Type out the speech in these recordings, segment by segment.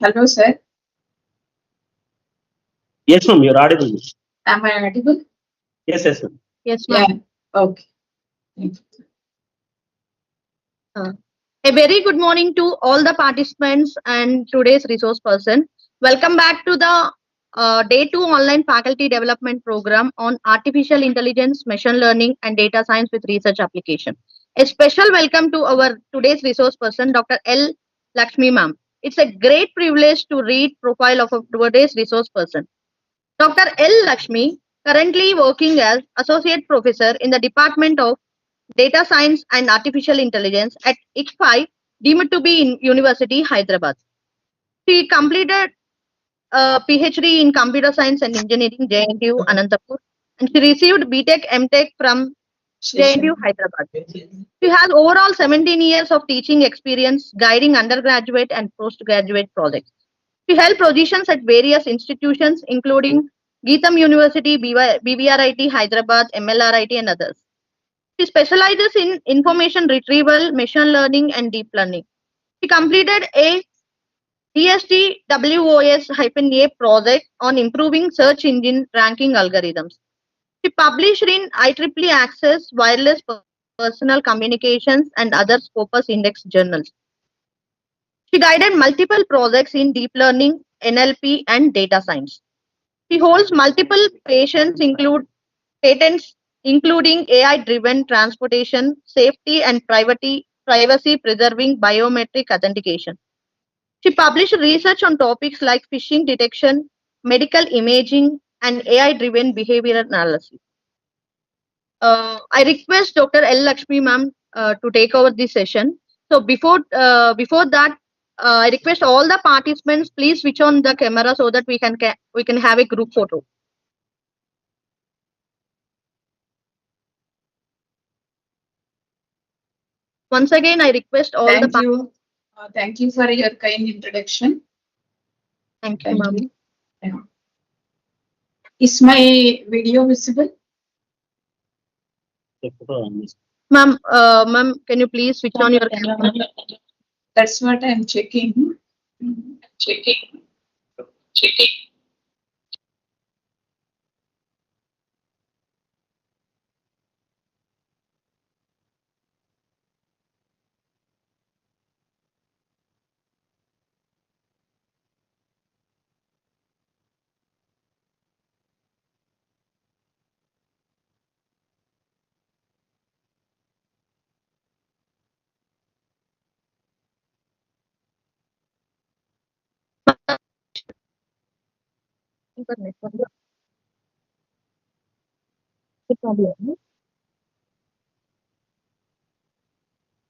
Hello, sir. Yes, ma'am, you're audible. Am I audible? Yes, yes, ma'am. Yes, Yeah. ma'am. Okay. Thank you. A very good morning to all the participants and today's resource person. Welcome back to the Day 2 online faculty development program on artificial intelligence, machine learning, and data science with research application. A special welcome to our today's resource person, Dr.L. Lakshmi ma'am. It's a great privilege to read profile of today's resource person. Dr. L. Lakshmi, currently working as Associate Professor in the Department of Data Science and Artificial Intelligence at ICFAI, deemed to be in University, Hyderabad. She completed a PhD in Computer Science and Engineering, JNTU, Anantapur, and she received BTech, MTech from JNTU, Hyderabad. She has overall 17 years of teaching experience guiding undergraduate and postgraduate projects. She held positions at various institutions, including Geetham University, BBRIT, Hyderabad, MLRIT, and others. She specializes in information retrieval, machine learning, and deep learning. She completed a DSTWOS-A project on improving search engine ranking algorithms. She published in IEEE Access, Wireless Personal Communications, and other Scopus Index journals. She guided multiple projects in deep learning, NLP, and data science. She holds multiple patents, including AI-driven transportation, safety, and privacy-preserving biometric authentication. She published research on topics like phishing detection, medical imaging, and AI-driven behavioral analysis. I request Dr. L. Lakshmi ma'am to take over this session. So before that, I request all the participants please switch on the camera so that we can have a group photo. Once again, I request all Thank you. Thank you for your kind introduction. Thank you, ma'am. Yeah. Is my video visible? Ma'am, can you please switch on your camera? That's what I'm checking. Checking.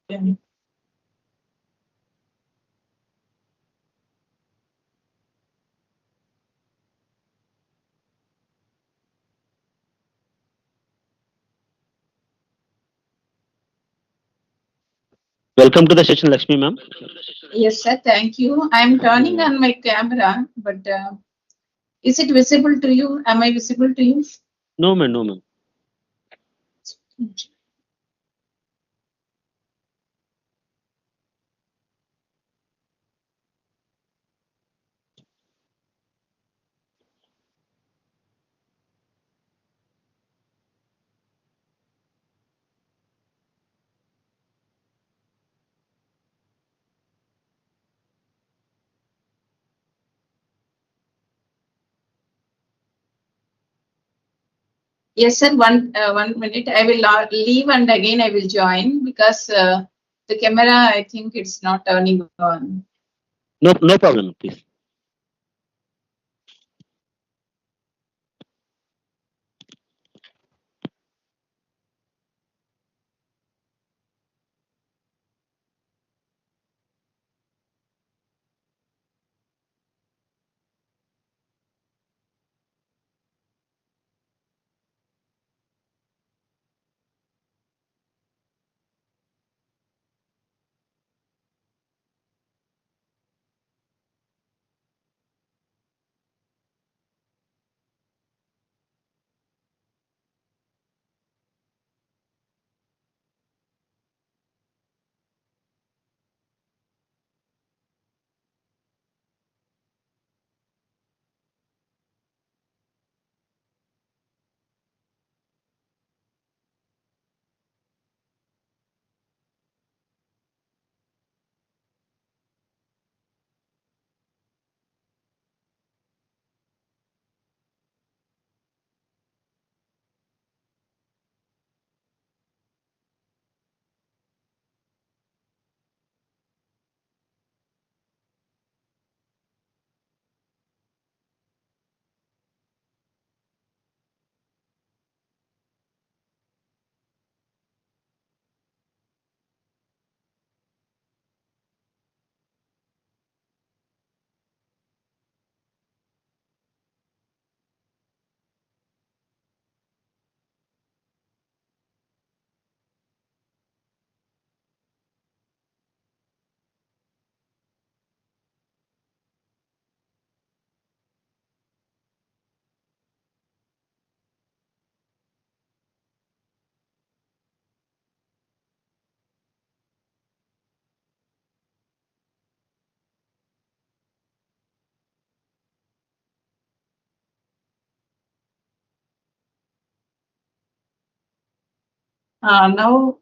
Yeah. Welcome to the session, Lakshmi ma'am. Yes, sir. Thank you. I'm turning on my camera, but is it visible to you? Am I visible to you? No, ma'am, no, ma'am. Yes, sir. One minute. I will leave and again I will join because the camera, I think it's not turning on. No, no problem, please. Now,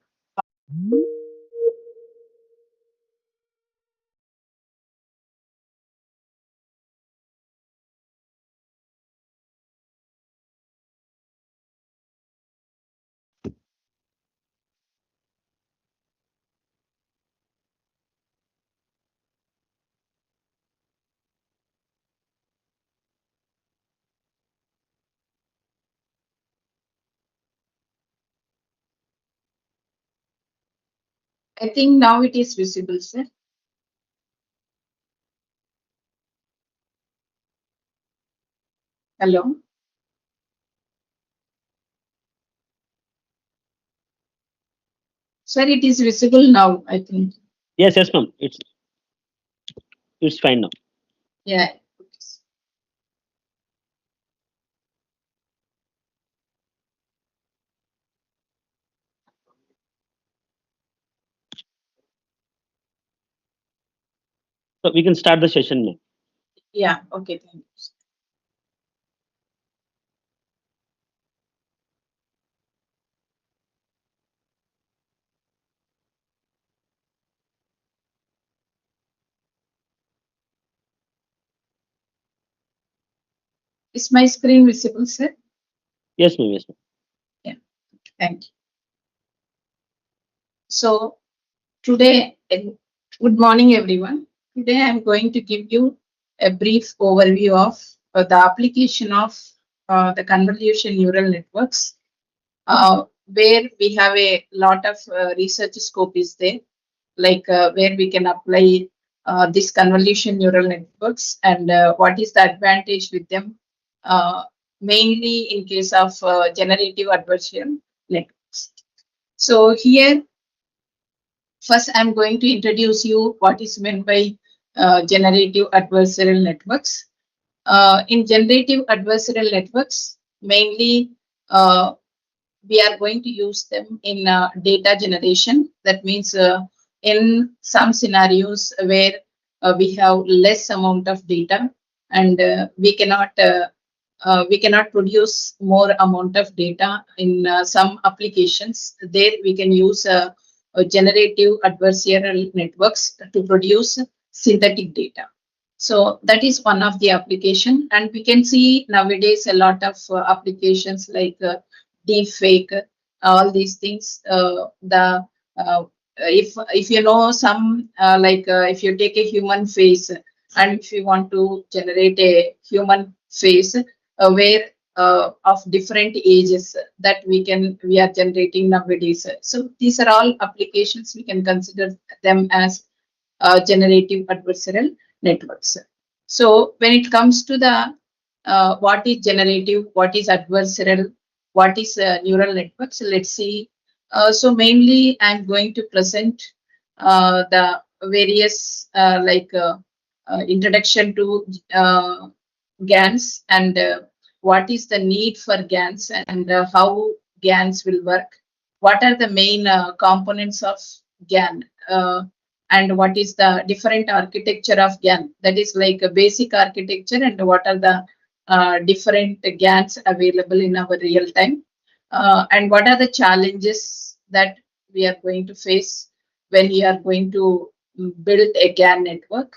I think now it is visible, sir. Hello. Sir, it is visible now, I think. Yes, yes, ma'am. It's fine now. Yeah. So we can start the session now. Yeah. Okay. Thank you. Is my screen visible, sir? Yes, ma'am. Yes, ma'am. Yeah. Thank you. So today, good morning, everyone. Today, I'm going to give you a brief overview of the application of the convolution neural networks, where we have a lot of research scope is there, like where we can apply this convolution neural networks and what is the advantage with them, uh, mainly in case of generative adversarial networks. So here, first I'm going to introduce you what is meant by generative adversarial networks. In generative adversarial networks, mainly we are going to use them in data generation. That means in some scenarios where we have less amount of data and we cannot produce more amount of data in some applications. There we can use generative adversarial networks to produce synthetic data. So that is one of the application, and we can see nowadays a lot of applications like deep fake, all these things. If you know some if you take a human face and if you want to generate a human face where of different ages that we are generating nowadays. So these are all applications we can consider them as generative adversarial networks. So when it comes to the what is generative, what is adversarial, what is neural networks, let's see. So mainly I'm going to present the various introduction to GANs and what is the need for GANs and how GANs will work. What are the main components of GAN? And what is the different architecture of GAN? That is like a basic architecture, and what are the different GANs available in our real time, and what are the challenges that we are going to face when we are going to build a GAN network,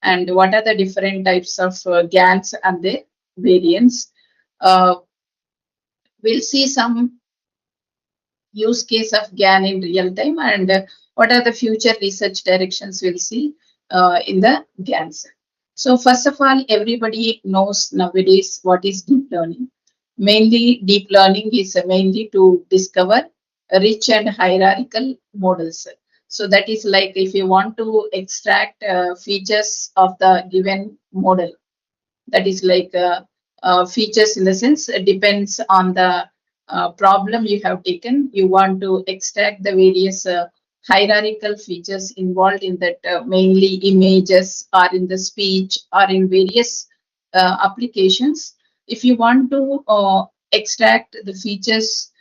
and what are the different types of GANs and their variants. Uh, we'll see some use case of GAN in real time, and what are the future research directions we'll see in the GANs. So first of all, everybody knows nowadays what is deep learning. Mainly, deep learning is mainly to discover rich and hierarchical models. So that is like if you want to extract features of the given model, that is like features in the sense depends on the problem you have taken. You want to extract the various hierarchical features involved in that, mainly images or in the speech or in various applications. If you want to extract the features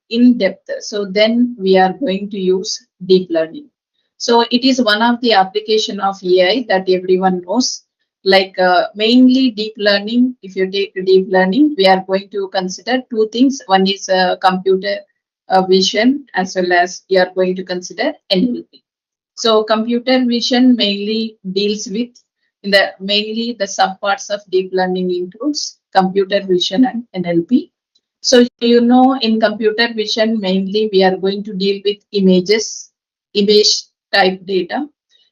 in depth, so then we are going to use deep learning. So it is one of the application of AI that everyone knows, like mainly deep learning. If you take deep learning, we are going to consider two things. One is computer vision, as well as you are going to consider NLP. So computer vision mainly deals with mainly the subparts of deep learning includes computer vision and NLP. So in computer vision mainly we are going to deal with image type data.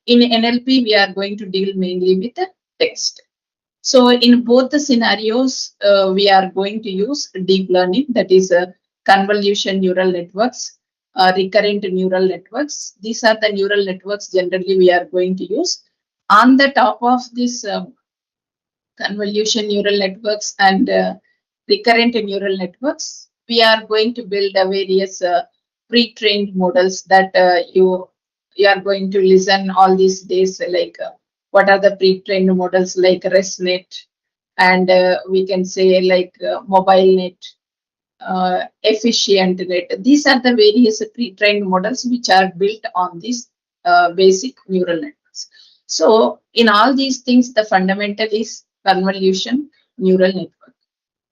In NLP we are going to deal mainly with the text. So in both the scenarios, we are going to use deep learning, that is convolution neural networks, recurrent neural networks. These are the neural networks generally we are going to use. On the top of this convolution neural networks and recurrent neural networks, we are going to build a various pre-trained models that you are going to listen all these days, like what are the pre-trained models like ResNet, and we can say like MobileNet, efficient net. These are the various pre-trained models which are built on these basic neural networks. So in all these things, the fundamental is convolution neural network.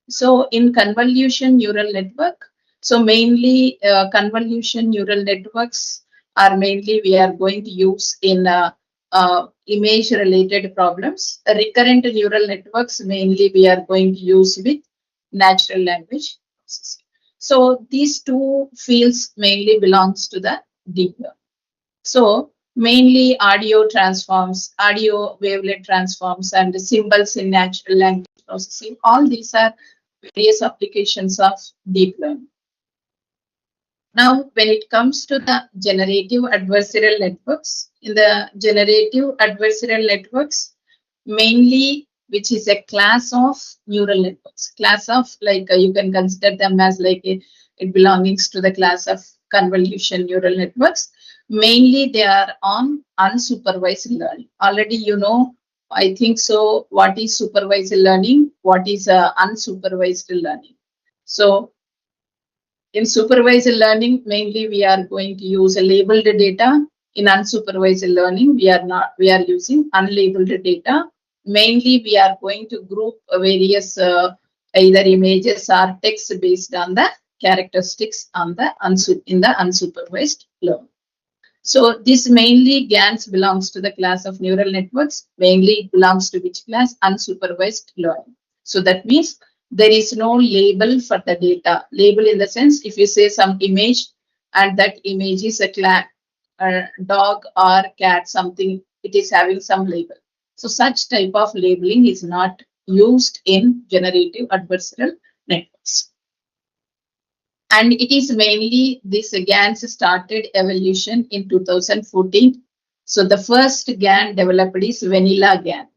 So in convolution neural network, so mainly convolution neural networks are mainly we are going to use in image related problems. Recurrent neural networks mainly we are going to use with natural language processing. So these two fields mainly belongs to the deep learning. So mainly audio transforms, audio wavelet transforms, and symbols in natural language processing. All these are various applications of deep learning. Now, when it comes to the generative adversarial networks, in the generative adversarial networks, mainly which is a class of neural networks, class of like you can consider them as like it belongs to the class of convolution neural networks. Mainly they are on unsupervised learning. Already I think so, what is supervised learning, what is unsupervised learning. So in supervised learning, mainly we are going to use a labeled data. In unsupervised learning, we are using unlabeled data. Mainly we are going to group various either images or text based on the characteristics on the in the unsupervised learning. So this mainly GANs belongs to the class of neural networks. Mainly it belongs to which class? Unsupervised learning. So that means there is no label for the data. Label in the sense, if you say some image and that image is a dog or cat, something, it is having some label. So such type of labeling is not used in generative adversarial networks. And it is mainly this GANs started evolution in 2014. So the first GAN developed is vanilla GAN.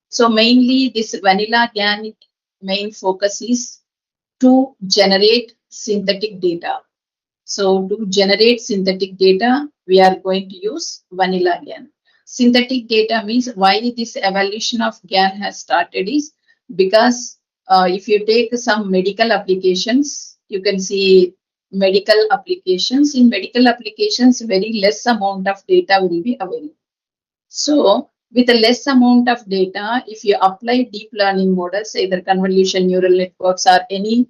So mainly this vanilla GAN main focus is to generate synthetic data. So to generate synthetic data, we are going to use vanilla GAN. Synthetic data means why this evolution of GAN has started is because if you take some medical applications, you can see medical applications. In medical applications, very less amount of data will be available. So with a less amount of data, if you apply deep learning models, either convolution neural networks or any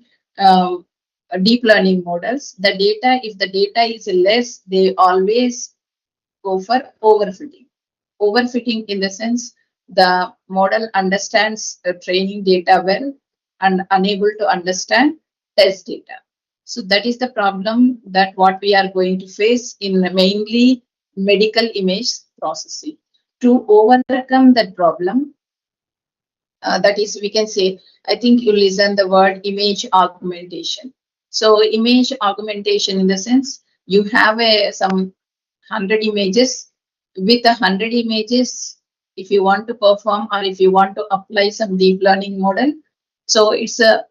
deep learning models, the data, if the data is less, they always go for overfitting. Overfitting in the sense the model understands training data well and unable to understand test data. So that is the problem that what we are going to face in mainly medical image processing. To overcome that problem, that is, we can say, I think you listen the word image augmentation. So image augmentation in the sense you have some 100 images. With 100 images, if you want to perform or if you want to apply some deep learning model, so it's a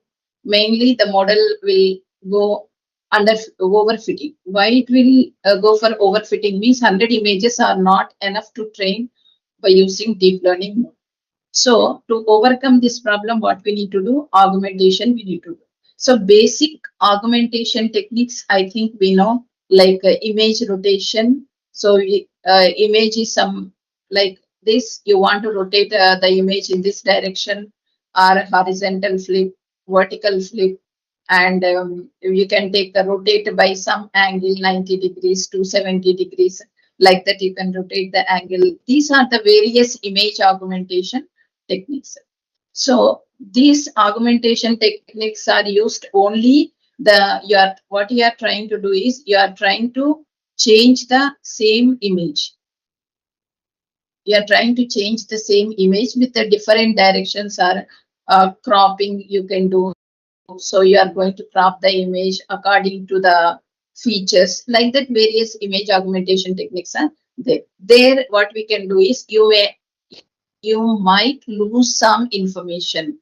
mainly the model will go under overfitting. Why it will go for overfitting means 100 images are not enough to train by using deep learning model. So to overcome this problem, what we need to do? Augmentation we need to do. So basic augmentation techniques, I think we know, like image rotation. So image is some like this. You want to rotate the image in this direction, or horizontal flip, vertical flip, and you can take the rotate by some angle 90 degrees to 70 degrees, like that you can rotate the angle. These are the various image augmentation techniques. So these augmentation techniques are used only what you are trying to do is you are trying to change the same image. You are trying to change the same image with the different directions or cropping you can do. So you are going to crop the image according to the features, like that various image augmentation techniques are there. There, what we can do is you might lose some information.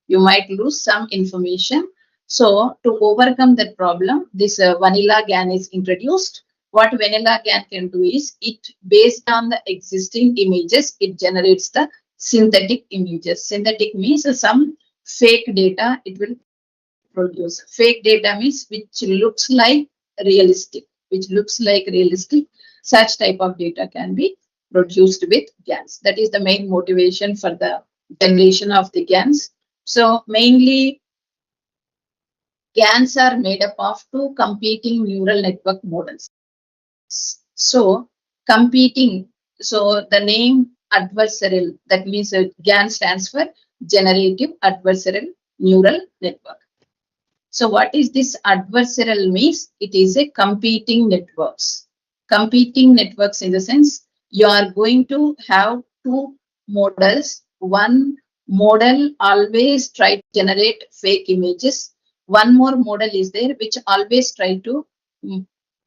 You might lose some information. So to overcome that problem, this vanilla GAN is introduced. What vanilla GAN can do is it, based on the existing images, it generates the synthetic images. Synthetic means some fake data it will produce. Fake data means which looks like realistic, Such type of data can be produced with GANs. That is the main motivation for the generation of the GANs. So mainly GANs are made up of two competing neural network models. So competing, so the name adversarial, that means GAN stands for Generative Adversarial Neural Network. So what is this adversarial means? It is a competing networks. Competing networks in the sense you are going to have two models. One model always try to generate fake images. One more model is there which always try to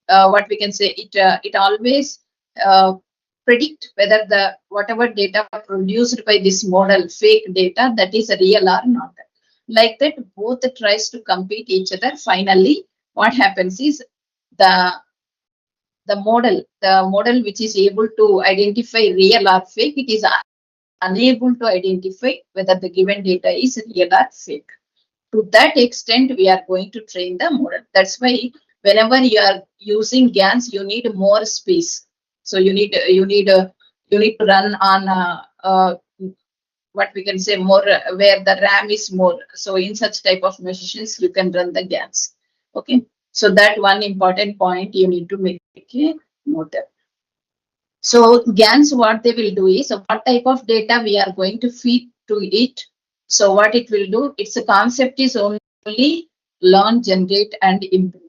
what we can say it always uh, predict whether the whatever data produced by this model fake data that is real or not. Like that both tries to compete each other. Finally what happens is the the model which is able to identify real or fake, it is unable to identify whether the given data is real or fake. To that extent we are going to train the model. That's why whenever you are using GANs you need more space. So you need to run on what we can say more where the RAM is more. So in such type of machines you can run the GANs. Okay, so that one important point you need to make a note of. So GANs, what they will do is, so what type of data we are going to feed to it. So what it will do, its a concept is only learn, generate, and improve.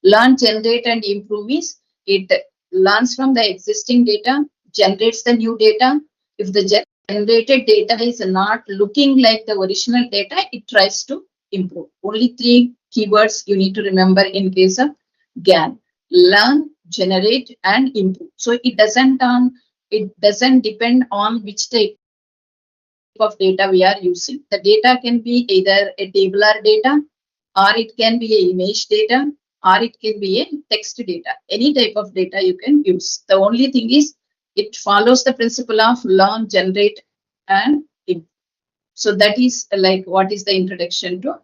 Learn, generate, and improve is it learns from the existing data, generates the new data. If the generated data is not looking like the original data, it tries to improve. Only three keywords you need to remember in case of GAN: learn, generate, and improve. So it doesn't depend on which type of data we are using. The data can be either a tabular data, or it can be a image data, or it can be a text data. Any type of data you can use. The only thing is it follows the principle of learn, generate, and improve. So that is like what is the introduction to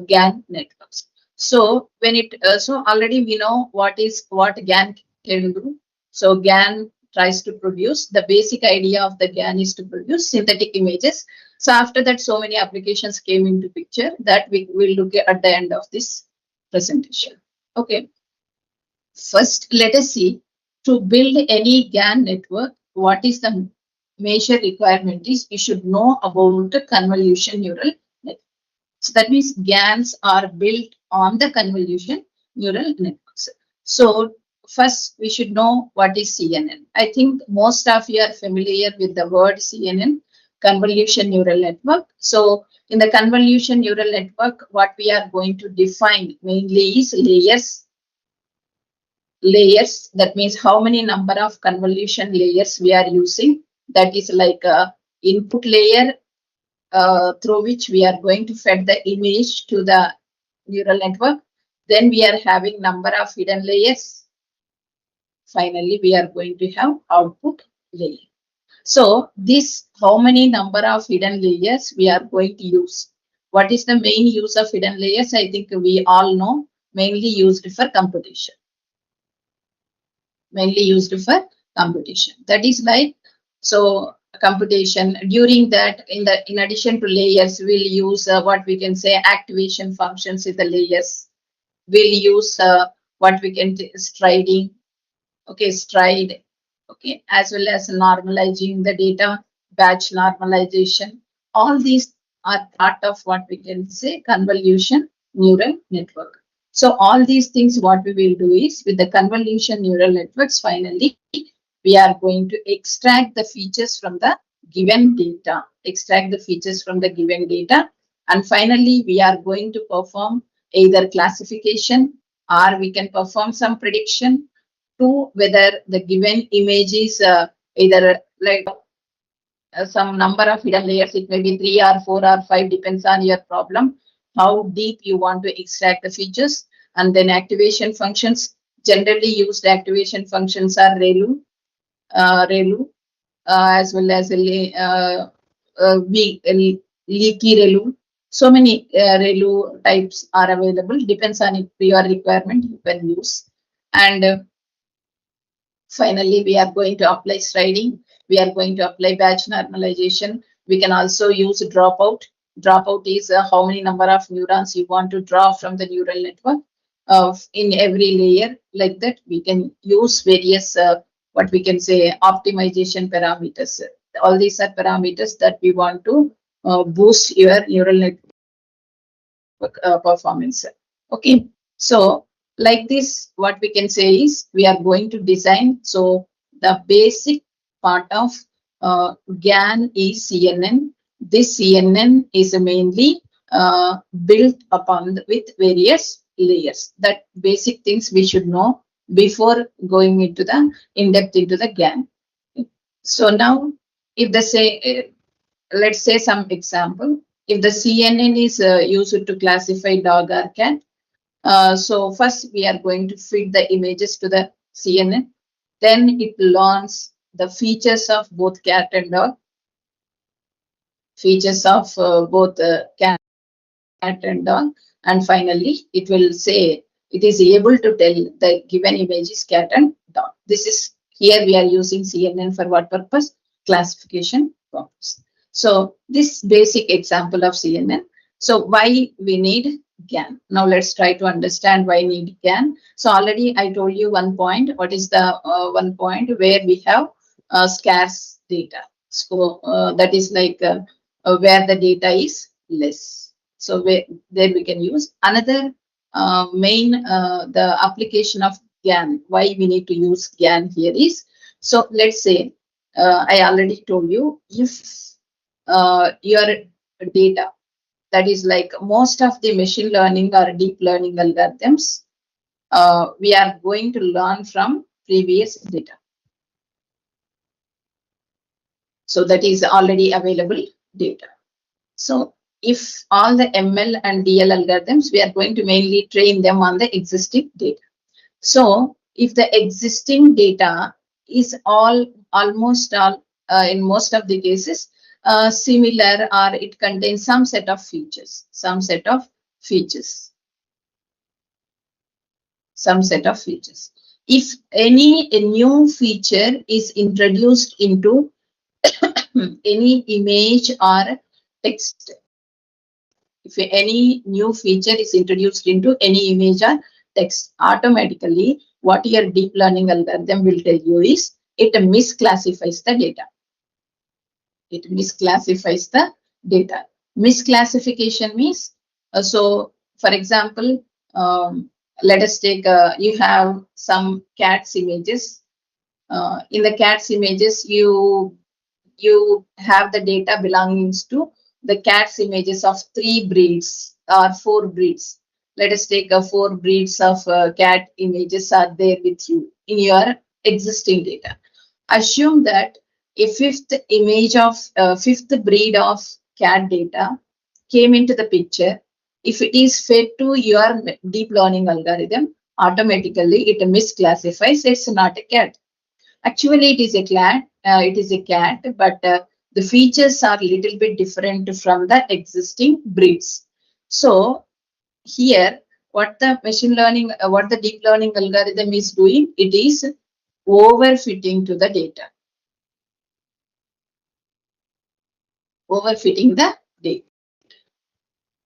GAN networks. So when so already we know what GAN can do. So GAN tries to produce, the basic idea of the GAN is to produce synthetic images. So after that, so many applications came into picture that we will look at the end of this presentation. Okay. First, let us see, to build any GAN network, what is the major requirement is you should know about the convolution neural network. So that means GANs are built on the convolution neural networks. So first we should know what is CNN. I think most of you are familiar with the word CNN, convolution neural network. So in the convolution neural network, what we are going to define mainly is layers. That means how many number of convolution layers we are using. That is like a input layer through which we are going to feed the image to the neural network. Then we are having number of hidden layers. Finally, we are going to have output layer. So this, how many number of hidden layers we are going to use. What is the main use of hidden layers? I think we all know, mainly used for computation. Mainly used for computation. That is like, so computation. During that, in addition to layers, we'll use what we can say activation functions in the layers. We'll use what we can striding, okay, stride, okay, as well as normalizing the data, batch normalization. All these are part of what we can say convolution neural network. So all these things, what we will do is with the convolution neural networks, finally, we are going to extract the features from the given data, and finally, we are going to perform either classification or we can perform some prediction to whether the given image is either like some number of hidden layers. It may be 3 or 4 or 5, depends on your problem, how deep you want to extract the features. And then activation functions, generally used activation functions are ReLU, as well as leaky ReLU. So many ReLU types are available, depends on your requirement, you can use. And finally, we are going to apply striding. We are going to apply batch normalization. We can also use dropout. Dropout is how many number of neurons you want to draw from the neural network in every layer. Like that, we can use various, what we can say, optimization parameters. All these are parameters that we want to boost your neural network performance. Okay, so like this, what we can say is we are going to design. So the basic part of GAN is CNN. This CNN is mainly built upon with various layers. That basic things we should know before going into the in depth into the GAN. So now, if they say, let's say some example. If the CNN is used to classify dog or cat, so first we are going to feed the images to the CNN. Then it learns the features of both cat and dog, features of both cat and dog, and finally it will say it is able to tell the given image is cat and dog. This is here we are using CNN for what purpose? Classification purpose. So this basic example of CNN. So why we need GAN? Now let's try to understand why need GAN. So already I told you one point. What is the one point where we have scarce data? So that is like where the data is less. So there we can use another main the application of GAN. Why we need to use GAN here is, so let's say I already told you, if your data, that is like most of the machine learning or deep learning algorithms, we are going to learn from previous data. So that is already available data. So if all the ML and DL algorithms, we are going to mainly train them on the existing data. So if the existing data is almost all in most of the cases similar, or it contains some set of features. If any new feature is introduced into any image or text, if any new feature is introduced into any image or text, automatically what your deep learning algorithm will tell you is it misclassifies the data. Misclassification means, so for example, let us take, you have some cats images. In the cats images, you have the data belongings to the cats images of 3 breeds or 4 breeds. Let us take 4 breeds of cat images are there with you in your existing data. Assume that a fifth image of fifth breed of cat data came into the picture. If it is fed to your deep learning algorithm, automatically it misclassifies. It's not a cat. Actually, it is a cat. But the features are a little bit different from the existing breeds. So here, what the machine learning, what the deep learning algorithm is doing, it is overfitting to the data. overfitting the data.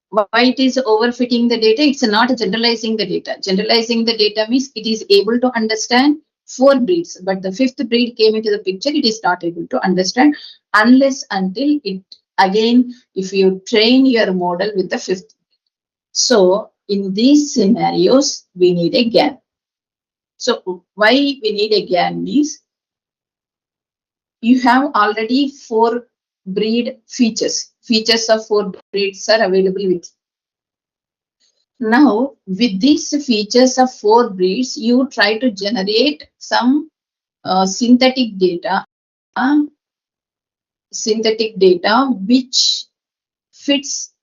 Why it is overfitting the data? It's not generalizing the data. Generalizing the data means it is able to understand 4 breeds, but the 5th breed came into the picture, it is not able to understand unless until it again, if you train your model with the 5th. So in these scenarios, we need a GAN. So why we need a GAN means you have already 4 breed features. Features of 4 breeds are available with. Now, with these features of 4 breeds, you try to generate some synthetic data which fits,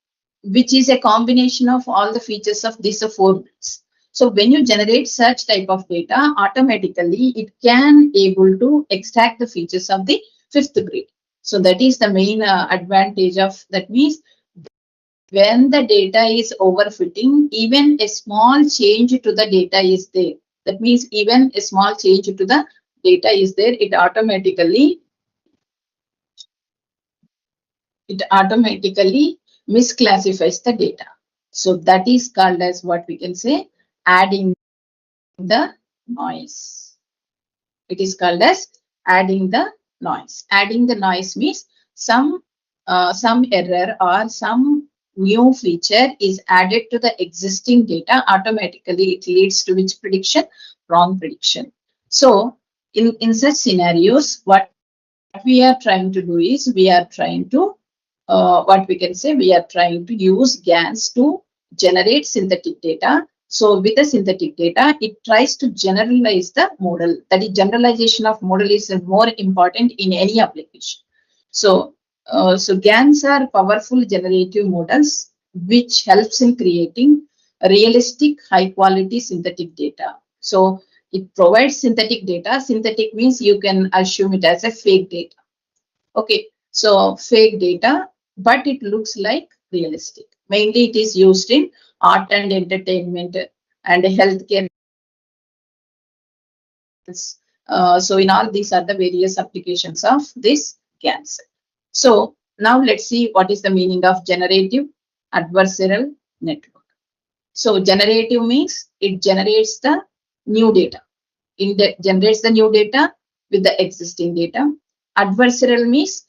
which is a combination of all the features of these 4 breeds. So when you generate such type of data, automatically it can able to extract the features of the 5th breed. So that is the main advantage of that. Means when the data is overfitting, even a small change to the data is there. That means even a small change to the data is there, it automatically misclassifies the data. So that is called as what we can say adding the noise. It is called as adding the noise. Adding the noise means some error or some new feature is added to the existing data. Automatically, it leads to which prediction? Wrong prediction. So in such scenarios, what we are trying to do is we are trying to what we can say, we are trying to use GANs to generate synthetic data. So with the synthetic data, it tries to generalize the model. That is, generalization of model is more important in any application. So, so GANs are powerful generative models which helps in creating realistic, high quality synthetic data. So it provides synthetic data. Synthetic means you can assume it as a fake data. Okay, so fake data, but it looks like realistic. Mainly it is used in art and entertainment and healthcare. So in all these are the various applications of this GANs. So now let's see what is the meaning of generative adversarial network. So generative means it generates the new data. It generates the new data with the existing data. Adversarial means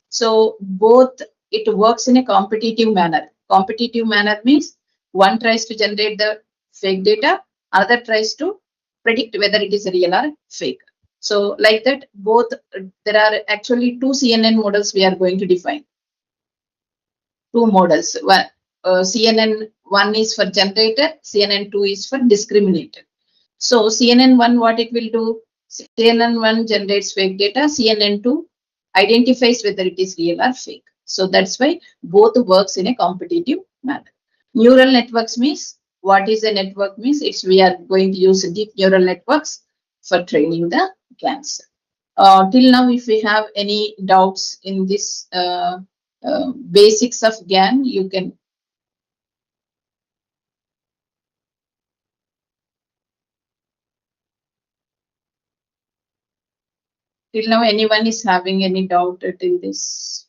so both it works in a competitive manner. Competitive manner means one tries to generate the fake data, other tries to predict whether it is real or fake. So like that, both there are actually 2 CNN models we are going to define. 2 models. One, CNN1 is for generator, CNN2 is for discriminator. So CNN1, what it will do? CNN1 generates fake data, CNN2 identifies whether it is real or fake. So that's why both works in a competitive manner. Neural networks means, what is a network means? It's we are going to use deep neural networks for training the GANs. Till now, if we have any doubts in this basics of GAN, you can. Till now, anyone is having any doubt till this?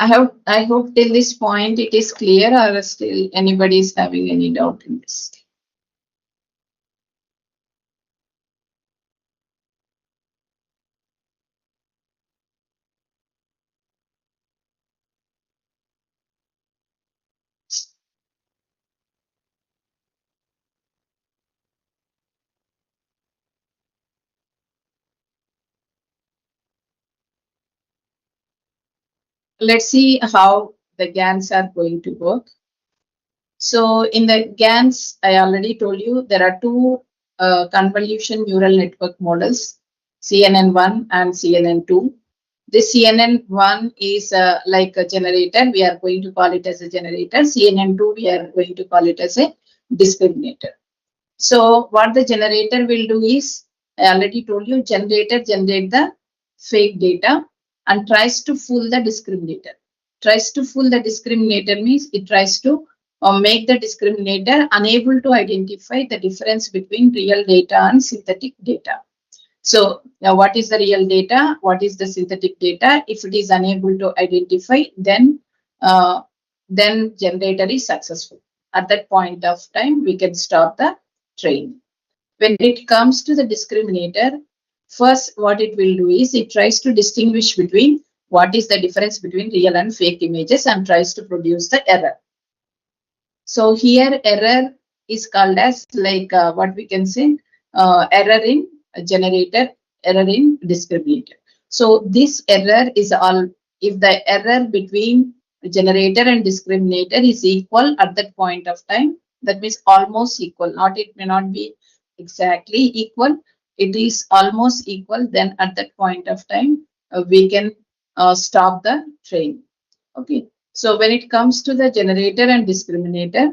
I hope till this point it is clear, or still anybody is having any doubt in this. let's see how the GANs are going to work. So in the GANs, I already told you there are two convolution neural network models, CNN1 and CNN2. This CNN1 is like a generator. We are going to call it as a generator. CNN2, we are going to call it as a discriminator. So what the generator will do is, I already told you, generator generate the fake data and tries to fool the discriminator. Tries to fool the discriminator means it tries to make the discriminator unable to identify the difference between real data and synthetic data. So now what is the real data? What is the synthetic data? If it is unable to identify, uh, then generator is successful. At that point of time, we can stop the training. When it comes to the discriminator, first what it will do is it tries to distinguish between what is the difference between real and fake images and tries to produce the error. So here error is called as like what we can say error in generator, error in discriminator. So this error is all, if the error between generator and discriminator is equal at that point of time, that means almost equal, not it may not be exactly equal, it is almost equal, then at that point of time we can stop the training. Okay. So when it comes to the generator and discriminator,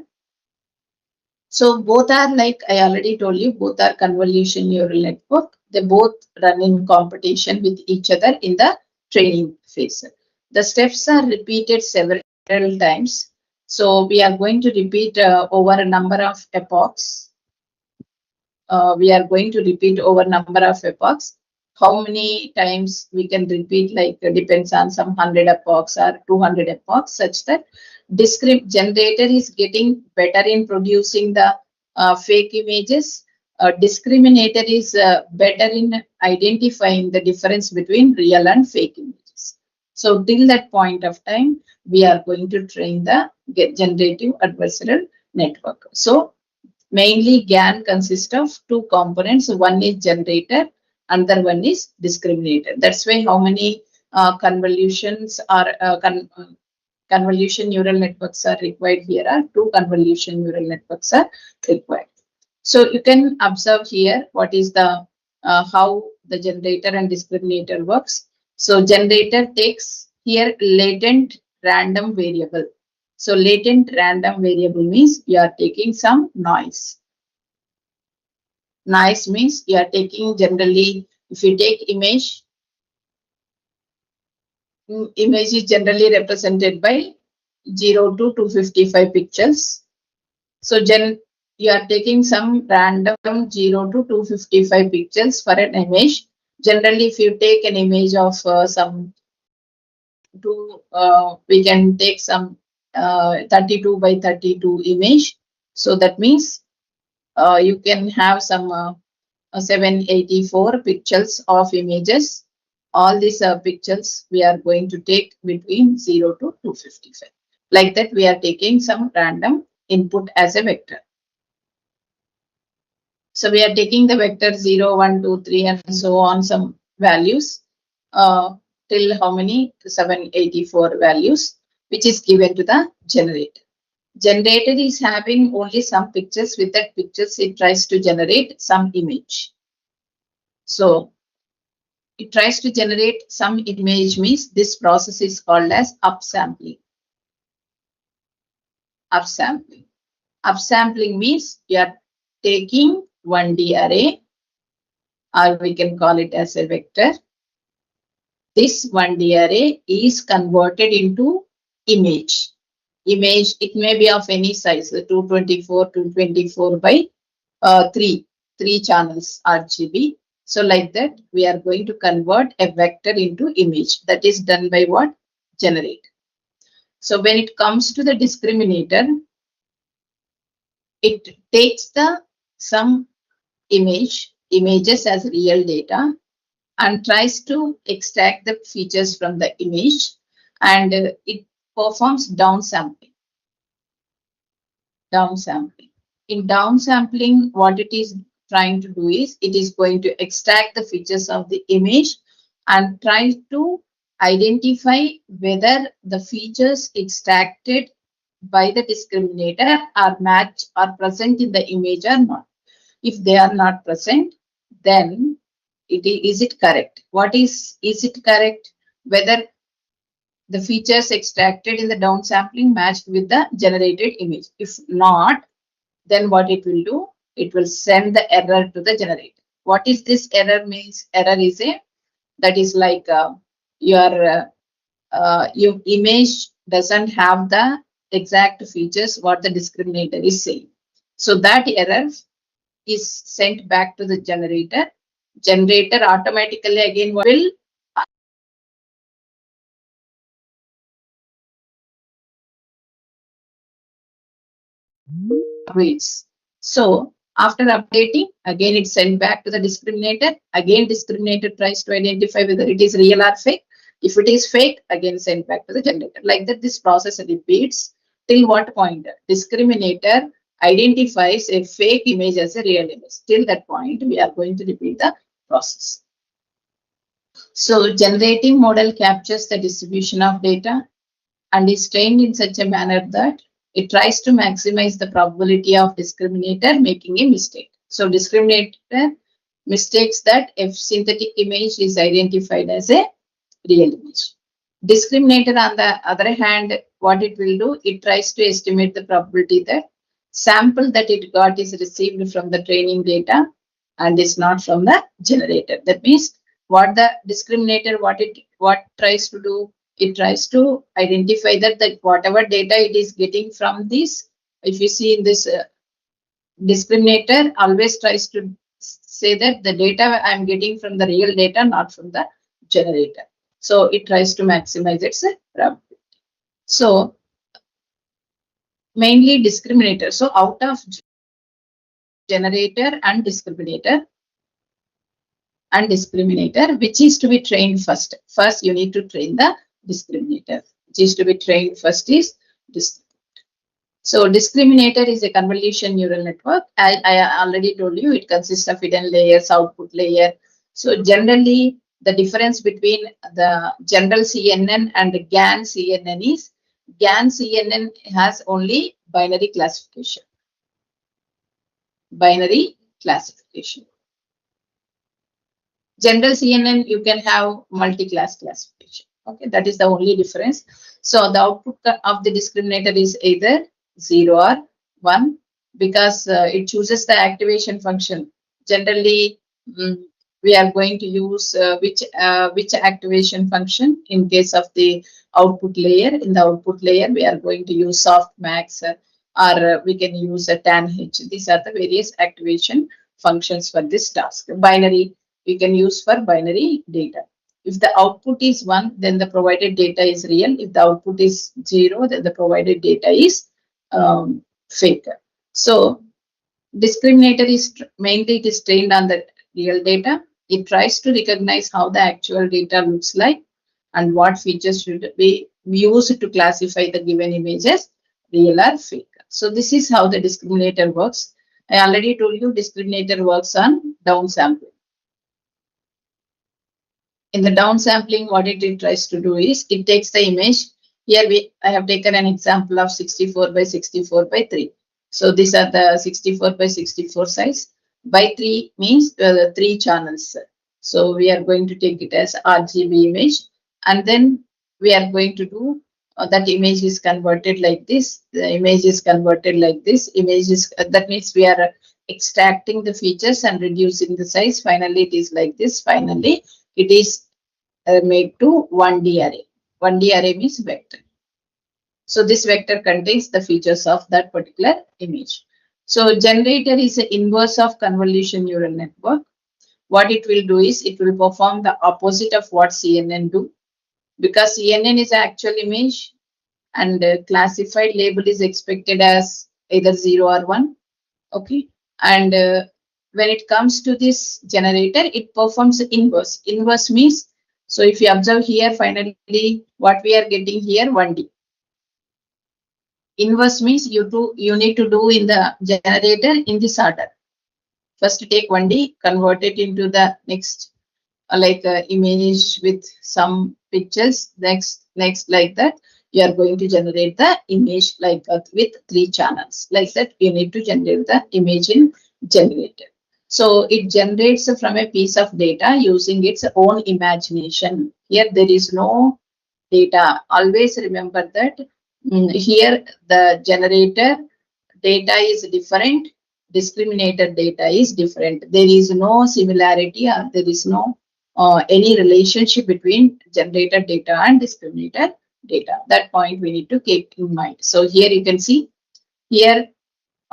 so both are like I already told you, both are convolution neural network. They both run in competition with each other in the training phase. The steps are repeated several times. So we are going to repeat over a number of epochs. We are going to repeat over number of epochs. How many times we can repeat, like depends on some 100 epochs or 200 epochs, such that generator is getting better in producing the fake images. Discriminator is better in identifying the difference between real and fake images. So till that point of time, we are going to train the generative adversarial network. So mainly GAN consists of two components. One is generator, another one is discriminator. That's why how many convolutions are convolution neural networks are required here are two convolution neural networks are required. So you can observe here what is the how the generator and discriminator works. So generator takes here latent random variable. So latent random variable means you are taking some noise. Noise means you are taking generally, if you take image, image is generally represented by 0 to 255 pixels. So you are taking some random 0 to 255 pixels for an image. Generally, if you take an image of some we can take some 32 by 32 image. So that means you can have some 784 pixels of images. All these pixels we are going to take between 0 to 255. Like that, we are taking some random input as a vector. So we are taking the vector 0, 1, 2, 3, and so on, some values till how many? 784 values, which is given to the generator. Generator is having only some pictures. With that pictures, it tries to generate some image. So it tries to generate some image means this process is called as upsampling. Upsampling. Upsampling means you are taking 1D array, or we can call it as a vector. This 1D array is converted into image. Image, it may be of any size, 224 by 3 channels RGB. So like that, we are going to convert a vector into image. That is done by what? Generate. So when it comes to the discriminator, it takes the some images as real data and tries to extract the features from the image, and it performs downsampling. Downsampling. In downsampling, what it is trying to do is it is going to extract the features of the image and try to identify whether the features extracted by the discriminator are matched or present in the image or not. If they are not present, then is it correct? What is it correct? Whether the features extracted in the downsampling matched with the generated image. If not, then what it will do? It will send the error to the generator. What is this error means? Error is that is like your image doesn't have the exact features what the discriminator is saying. So that error is sent back to the generator. Generator automatically again will weights. So after updating, again it's sent back to the discriminator. Again, discriminator tries to identify whether it is real or fake. If it is fake, again sent back to the generator. Like that, this process repeats till what point? Discriminator identifies a fake image as a real image. Till that point, we are going to repeat the process. So generating model captures the distribution of data and is trained in such a manner that it tries to maximize the probability of discriminator making a mistake. So discriminator mistakes that if synthetic image is identified as a real image. Discriminator, on the other hand, what it will do, it tries to estimate the probability that sample that it got is received from the training data and is not from the generator. That means what the discriminator, what tries to do, it tries to identify that whatever data it is getting from this, if you see in this discriminator always tries to say that the data I'm getting from the real data, not from the generator. So it tries to maximize its probability. So mainly discriminator. So out of generator and discriminator, which is to be trained first? First, you need to train the discriminator. Which is to be trained first is discriminator. So discriminator is a convolution neural network. I already told you it consists of hidden layers, output layer. So generally, the difference between the general CNN and the GAN CNN is GAN CNN has only binary classification. Binary classification. General CNN, you can have multi-class classification. Okay, that is the only difference. So the output of the discriminator is either 0 or 1 because it chooses the activation function. Generally, we are going to use which activation function in case of the output layer. In the output layer, we are going to use softmax or we can use a tan-h. These are the various activation functions for this task. Binary, we can use for binary data. If the output is 1, then the provided data is real. If the output is 0, then the provided data is fake. So discriminator is mainly it is trained on the real data. It tries to recognize how the actual data looks like and what features should be used to classify the given images real or fake. So this is how the discriminator works. I already told you discriminator works on downsampling. In the downsampling, what it tries to do is it takes the image. Here I have taken an example of 64 by 64 by 3. So these are the 64 by 64 size. By 3 means 3 channels. So we are going to take it as RGB image. And then we are going to do that image is converted like this. The image is converted like this. Image is, that means we are extracting the features and reducing the size. Finally, it is like this. Finally, it is made to 1D array. 1D array means vector. So this vector contains the features of that particular image. So generator is the inverse of convolution neural network. What it will do is it will perform the opposite of what CNN do. Because CNN is an actual image and classified label is expected as either 0 or 1. Okay. And when it comes to this generator, it performs the inverse. Inverse means, so if you observe here, finally, what we are getting here, 1D. Inverse means you need to do in the generator in this order. First take 1D, convert it into the next image with some pictures. Next like that, you are going to generate the image like that with 3 channels. Like that, you need to generate the image in generator. So it generates from a piece of data using its own imagination. Here there is no data. Always remember that here the generator data is different, discriminator data is different. There is no similarity or there is no any relationship between generator data and discriminator data. That point we need to keep in mind. So here you can see here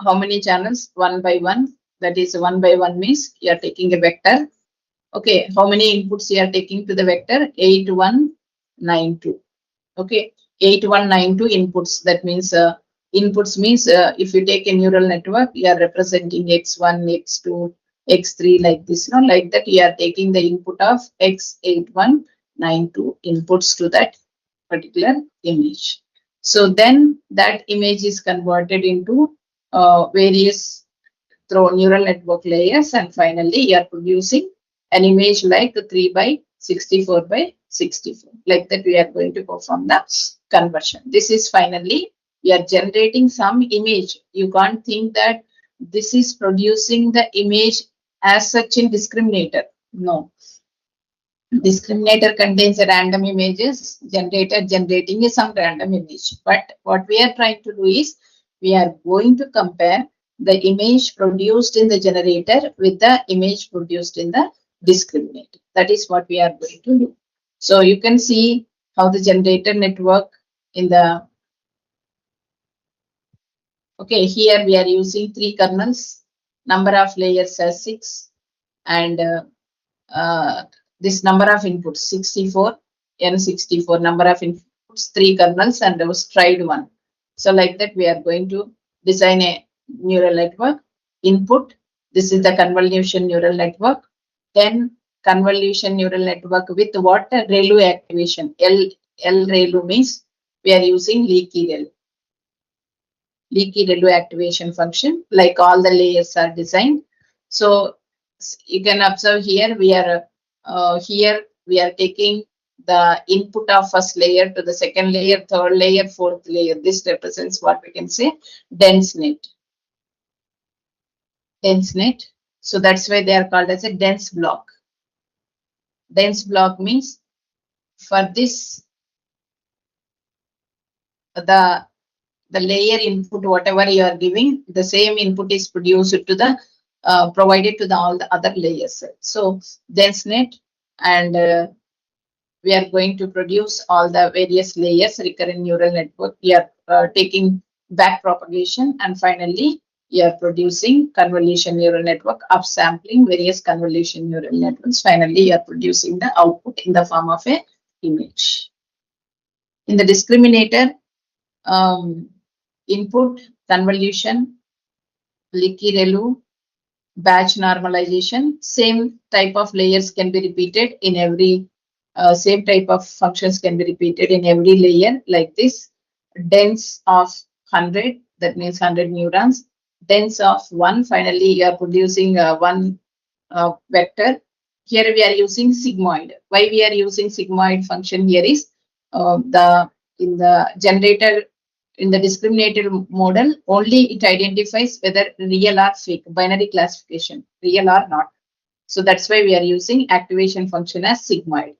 how many channels, one by one. That is one by one means you are taking a vector. Okay, how many inputs you are taking to the vector? 8192. Okay, 8192 inputs. That means inputs means if you take a neural network, you are representing x1, x2, x3 like this. No, like that you are taking the input of x8192 inputs to that particular image. So then that image is converted into various through neural network layers, and finally you are producing an image like the 3 by 64 by 64. Like that we are going to perform the conversion. This is finally we are generating some image. You can't think that this is producing the image as such in discriminator. No. Discriminator contains a random images, generator generating is some random image. But what we are trying to do is we are going to compare the image produced in the generator with the image produced in the discriminator. That is what we are going to do. So you can see how the generator network in the, okay, here we are using 3 kernels, number of layers as 6, and this number of inputs 64, n64 number of inputs, 3 kernels, and a stride one. So like that we are going to design a neural network. Input, this is the convolution neural network. Then convolution neural network with what? ReLU activation. L ReLU means we are using leaky ReLU activation function. Like all the layers are designed. So you can observe here we are taking the input of first layer to the second layer, third layer, fourth layer. This represents what we can say dense net. Dense net. So that's why they are called as a dense block. Dense block means for this the layer input, whatever you are giving, the same input is produced to the provided to the all the other layers. So dense net, and we are going to produce all the various layers recurrent neural network. We are taking back propagation, and finally we are producing convolution neural network, upsampling various convolution neural networks. Finally, you are producing the output in the form of a image. In the discriminator, input, convolution, leaky ReLU, batch normalization, same type of layers can be repeated in every, same type of functions can be repeated in every layer like this. Dense of 100, that means 100 neurons. Dense of 1, finally you are producing one vector. Here we are using sigmoid. Why we are using sigmoid function here is in the generator, in the discriminator model, only it identifies whether real or fake, binary classification, real or not. So that's why we are using activation function as sigmoid.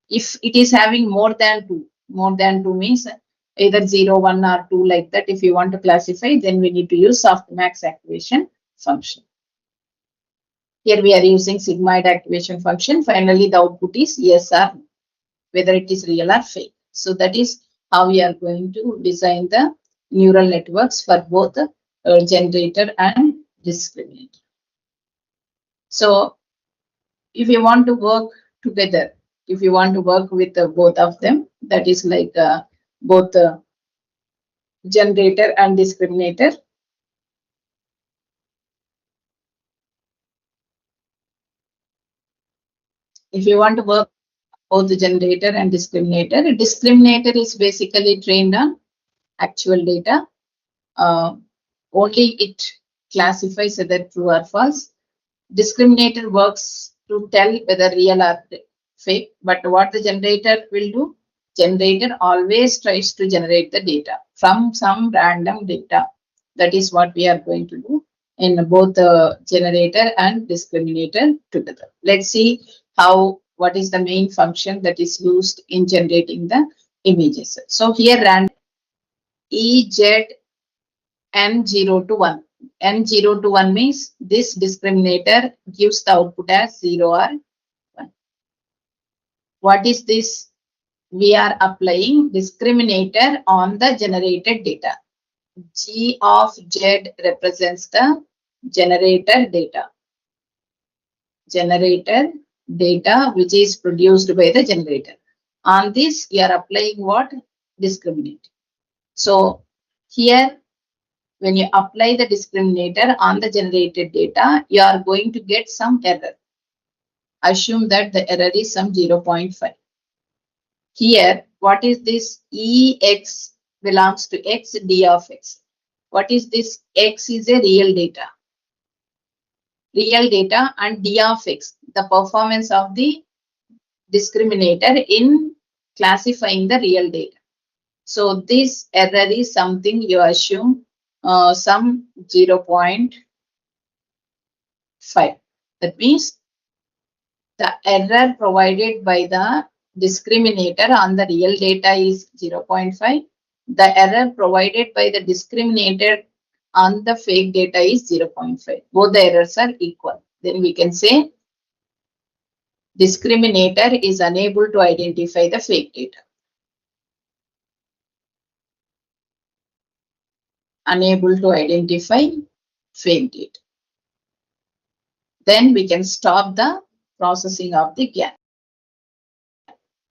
If it is having more than 2 means either 0, 1 or 2 like that, if you want to classify, then we need to use softmax activation function. Here we are using sigmoid activation function. Finally, the output is yes or no, whether it is real or fake. So that is how we are going to design the neural networks for both generator and discriminator. So if you want to work together, if you want to work with both of them, that is like both generator and discriminator. If you want to work both the generator and discriminator is basically trained on actual data. Only it classifies whether true or false. Discriminator works to tell whether real or fake. But what the generator will do? Generator always tries to generate the data from some random data. That is what we are going to do in both the generator and discriminator together. Let's see what is the main function that is used in generating the images. So here random EZ N0 to 1. N0 to 1 means this discriminator gives the output as 0 or 1. What is this? We are applying discriminator on the generated data. G of Z represents the generator data. Generator data which is produced by the generator. On this, you are applying what? Discriminator. So here, when you apply the discriminator on the generated data, you are going to get some error. Assume that the error is some 0.5. Here, what is this? Ex belongs to x, d of x. What is this? X is a real data. Real data and d of x, the performance of the discriminator in classifying the real data. So this error is something you assume some 0.5. That means the error provided by the discriminator on the real data is 0.5. The error provided by the discriminator on the fake data is 0.5. Both the errors are equal. Then we can say discriminator is unable to identify the fake data. Unable to identify fake data. Then we can stop the processing of the GAN.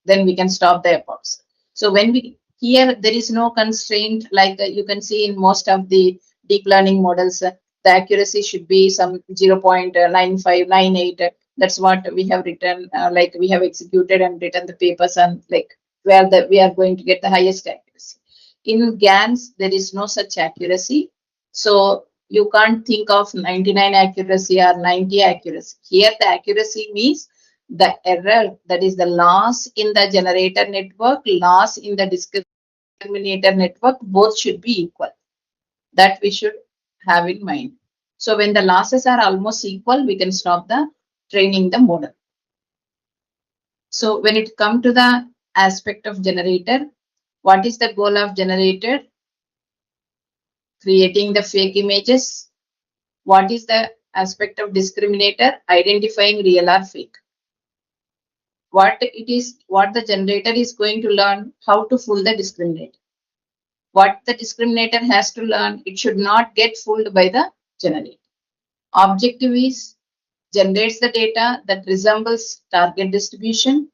Then we can stop the epochs. So when we here there is no constraint like you can see in most of the deep learning models. The accuracy should be some 0.9598. That's what we have written. Like we have executed and written the papers and like where we are going to get the highest accuracy. In GANs there is no such accuracy. So you can't think of 99 accuracy or 90 accuracy. Here the accuracy means the error, that is the loss in the generator network, loss in the discriminator network, both should be equal. That we should have in mind. So when the losses are almost equal, we can stop the training the model. So when it comes to the aspect of generator, what is the goal of generator? Creating the fake images. What is the aspect of discriminator? Identifying real or fake. What the generator is going to learn, how to fool the discriminator. What the discriminator has to learn, it should not get fooled by the generator. Objective is generates the data that resembles target distribution.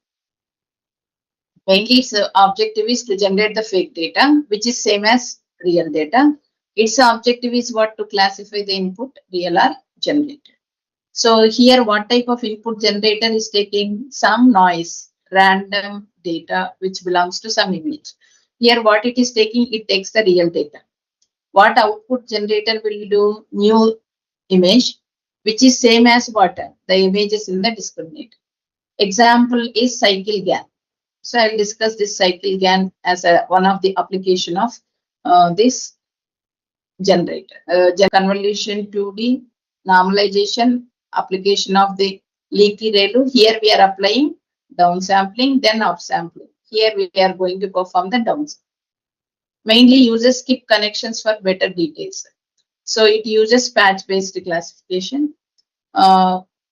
Mainly its objective is to generate the fake data, which is same as real data. Its objective is what? To classify the input, real or generated. So here what type of input generator is taking? Some noise, random data which belongs to some image. Here what it is taking? It takes the real data. What output generator will do? New image which is same as what? The images in the discriminator. Example is cycle GAN. So I'll discuss this cycle GAN as one of the application of this generator. Convolution 2D normalization application of the leaky ReLU. Here we are applying downsampling, then upsampling. Here we are going to perform the downsampling. Mainly uses skip connections for better details. So it uses patch-based classification.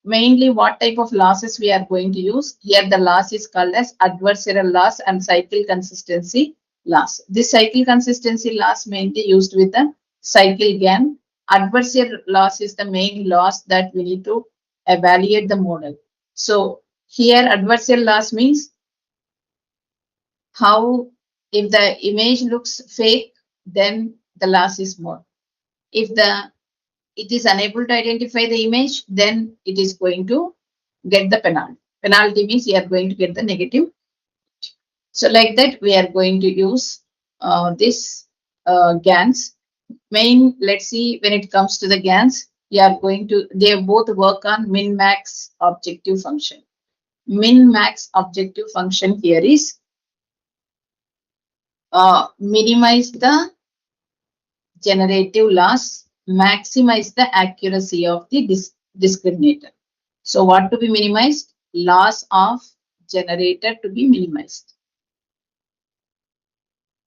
Mainly what type of losses we are going to use? Here the loss is called as adversarial loss and cycle consistency loss. This cycle consistency loss mainly used with the cycle GAN. Adversarial loss is the main loss that we need to evaluate the model. So here adversarial loss means how if the image looks fake, then the loss is more. If it is unable to identify the image, then it is going to get the penalty. Penalty means you are going to get the negative. So like that, we are going to use this GANs. Let's see, when it comes to the GANs, they both work on min-max objective function. min-max objective function here is minimize the generative loss, maximize the accuracy of the discriminator. So what to be minimized? Loss of generator to be minimized.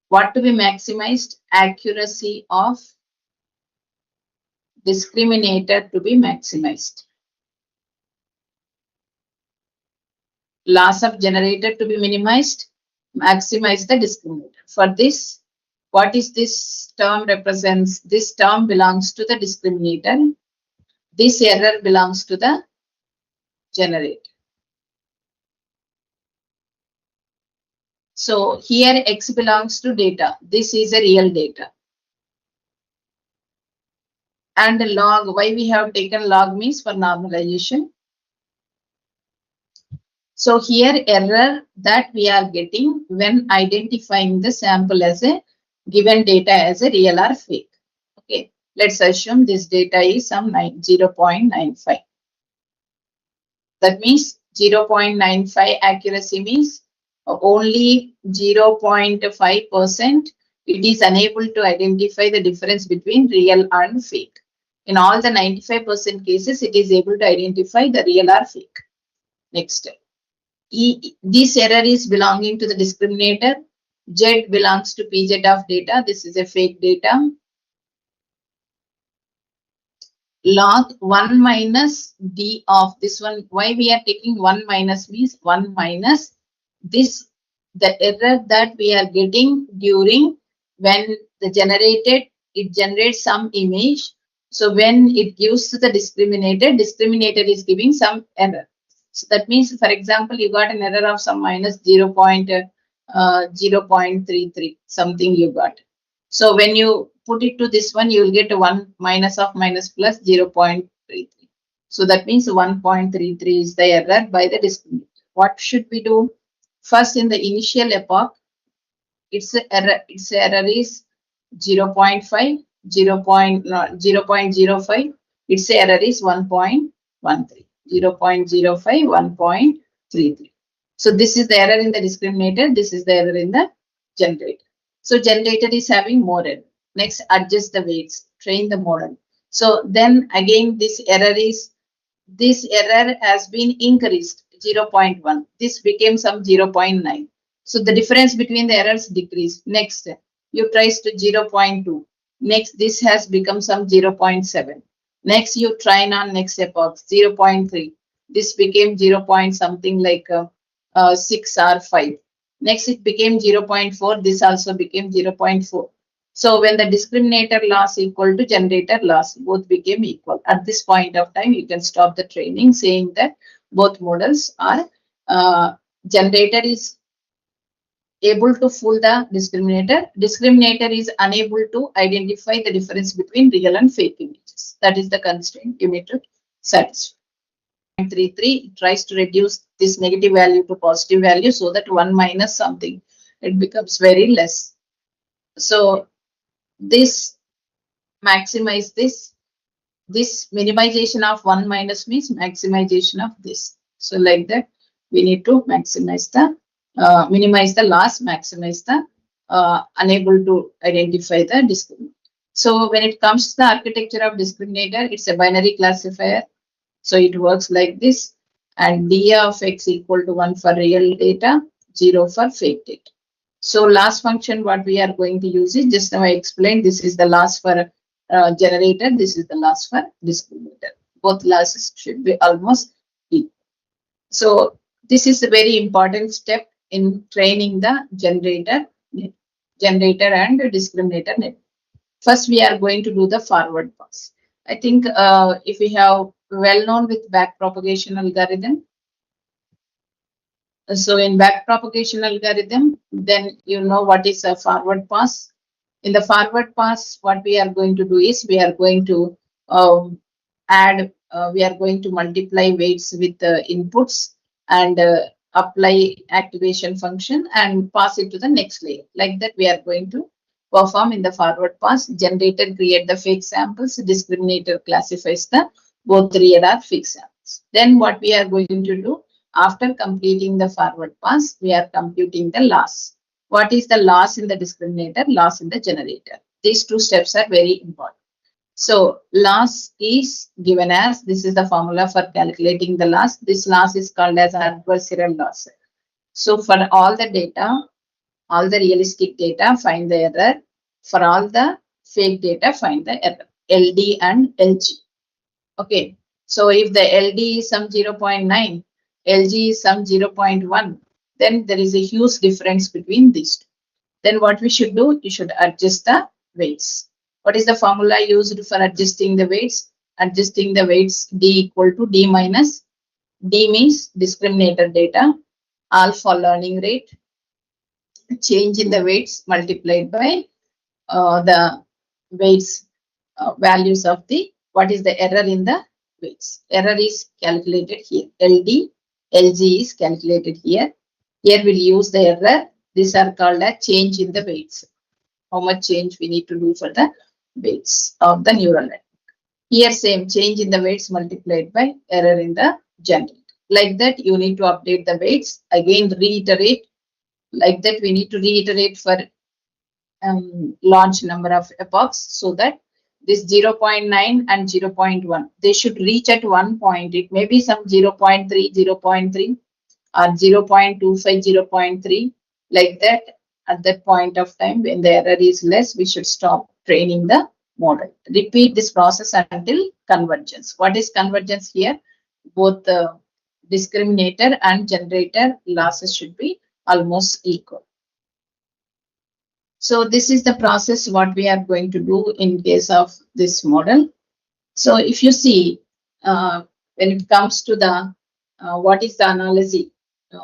What to be maximized? Accuracy of discriminator to be maximized. Loss of generator to be minimized, maximize the discriminator. For this, what is this term represents? This term belongs to the discriminator. This error belongs to the generator. So here X belongs to data. This is a real data. And log, why we have taken log means for normalization. So here error that we are getting when identifying the sample as a given data as a real or fake. Okay, let's assume this data is some 0.95. That means 0.95 accuracy means only 0.5% it is unable to identify the difference between real and fake. In all the 95% cases, it is able to identify the real or fake. Next. This error is belonging to the discriminator. Z belongs to PZ of data. This is a fake data. Log 1 minus D of this one. Why we are taking 1 minus means 1 minus this, the error that we are getting during when the generated, it generates some image. So when it gives to the discriminator is giving some error. So that means, for example, you got an error of some minus 0.33, something you got. So when you put it to this one, you will get a 1 minus of minus plus 0.33. So that means 1.33 is the error by the discriminator. What should we do? First, in the initial epoch, its error is 0.5, 0.05. Its error is 1.13. 0.05, 1.33. So this is the error in the discriminator. This is the error in the generator. So generator is having more error. Next, adjust the weights, train the model. So then again, this error has been increased 0.1. This became some 0.9. So the difference between the errors decreased. Next, you tries to 0.2. Next, this has become some 0.7. Next, you try on next epoch 0.3. This became 0. Something like 6 or 5. Next, it became 0.4. This also became 0.4. So when the discriminator loss equal to generator loss, both became equal. At this point of time, you can stop the training saying that both models are generator is able to fool the discriminator. Discriminator is unable to identify the difference between real and fake images. That is the constraint you need to satisfy. 0.33 tries to reduce this negative value to positive value so that 1 minus something, it becomes very less. So this maximize this minimization of 1 minus means maximization of this. So like that, we need to maximize the minimize the loss, maximize the unable to identify the discriminator. So when it comes to the architecture of discriminator, it's a binary classifier. So it works like this, and D of X equal to 1 for real data, 0 for fake data. So loss function, what we are going to use is just now I explained. This is the loss for generator. This is the loss for discriminator. Both losses should be almost equal. So this is a very important step in training the generator and discriminator net. First, we are going to do the forward pass. I think if we have well known with backpropagation algorithm. So in backpropagation algorithm, then you know what is a forward pass. In the forward pass, what we are going to do is we are going to we are going to multiply weights with inputs and apply activation function and pass it to the next layer. Like that, we are going to perform in the forward pass. Generator create the fake samples. Discriminator classifies the both real or fake samples. Then what we are going to do, After completing the forward pass, we are computing the loss. What is the loss in the discriminator, loss in the generator? These two steps are very important. So loss is given as, this is the formula for calculating the loss. This loss is called as adversarial loss. So for all the data, all the realistic data, find the error. For all the fake data, find the error. LD and LG. Okay. So if the LD is some 0.9, LG is some 0.1, then there is a huge difference between these two. Then what we should do, you should adjust the weights. What is the formula used for adjusting the weights? Adjusting the weights, D equal to D minus, D means discriminator data, alpha learning rate, change in the weights multiplied by the weights values of the, what is the error in the weights. Error is calculated here. LD, LG is calculated here. Here we'll use the error. These are called a change in the weights. How much change we need to do for the weights of the neural network. Here same, change in the weights multiplied by error in the generator. Like that you need to update the weights. Again reiterate. Like that we need to reiterate for large number of epochs, so that this 0.9 and 0.1, they should reach at one point. It may be some 0.3, 0.3 or 0.25, 0.3, like that. At that point of time, when the error is less, we should stop training the model. Repeat this process until convergence. What is convergence here? Both the discriminator and generator losses should be almost equal. So this is the process what we are going to do in case of this model. So if you see, when it comes to the what is the analogy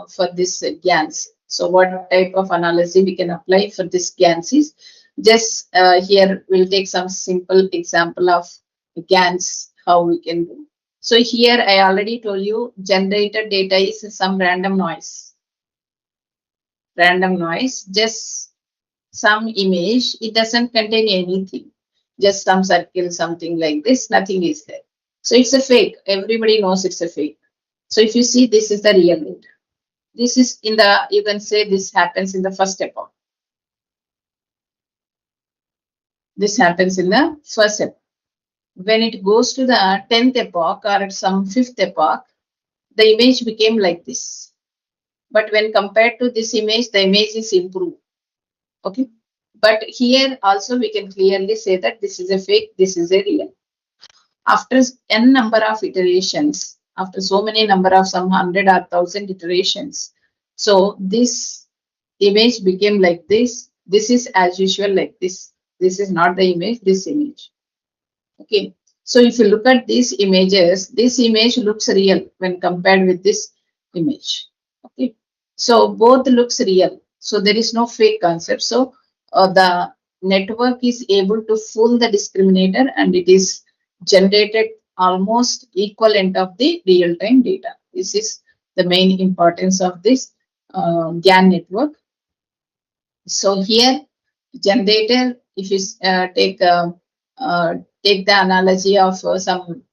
for this GANs? So what type of analogy we can apply for this GANs is just here we'll take some simple example of GANs, how we can do. So here I already told you generated data is some random noise. Random noise, just some image, it doesn't contain anything, just some circle, something like this, nothing is there. So it's a fake. Everybody knows it's a fake. So if you see, this is the real data. This is in the, you can say this happens in the first epoch. This happens in the first epoch. When it goes to the 10th epoch or at some 5th epoch, the image became like this. But when compared to this image, the image is improved. Okay. But here also we can clearly say that this is a fake, this is a real. After n number of iterations, after so many number of some 100 or 1000 iterations, so this image became like this. This is as usual like this. This is not the image, this image. Okay. So if you look at these images, this image looks real when compared with this image. Okay. So both looks real. So there is no fake concept. So the network is able to fool the discriminator and it is generated almost equivalent of the real-time data. This is the main importance of this GAN network. So here generator, if you take the analogy of some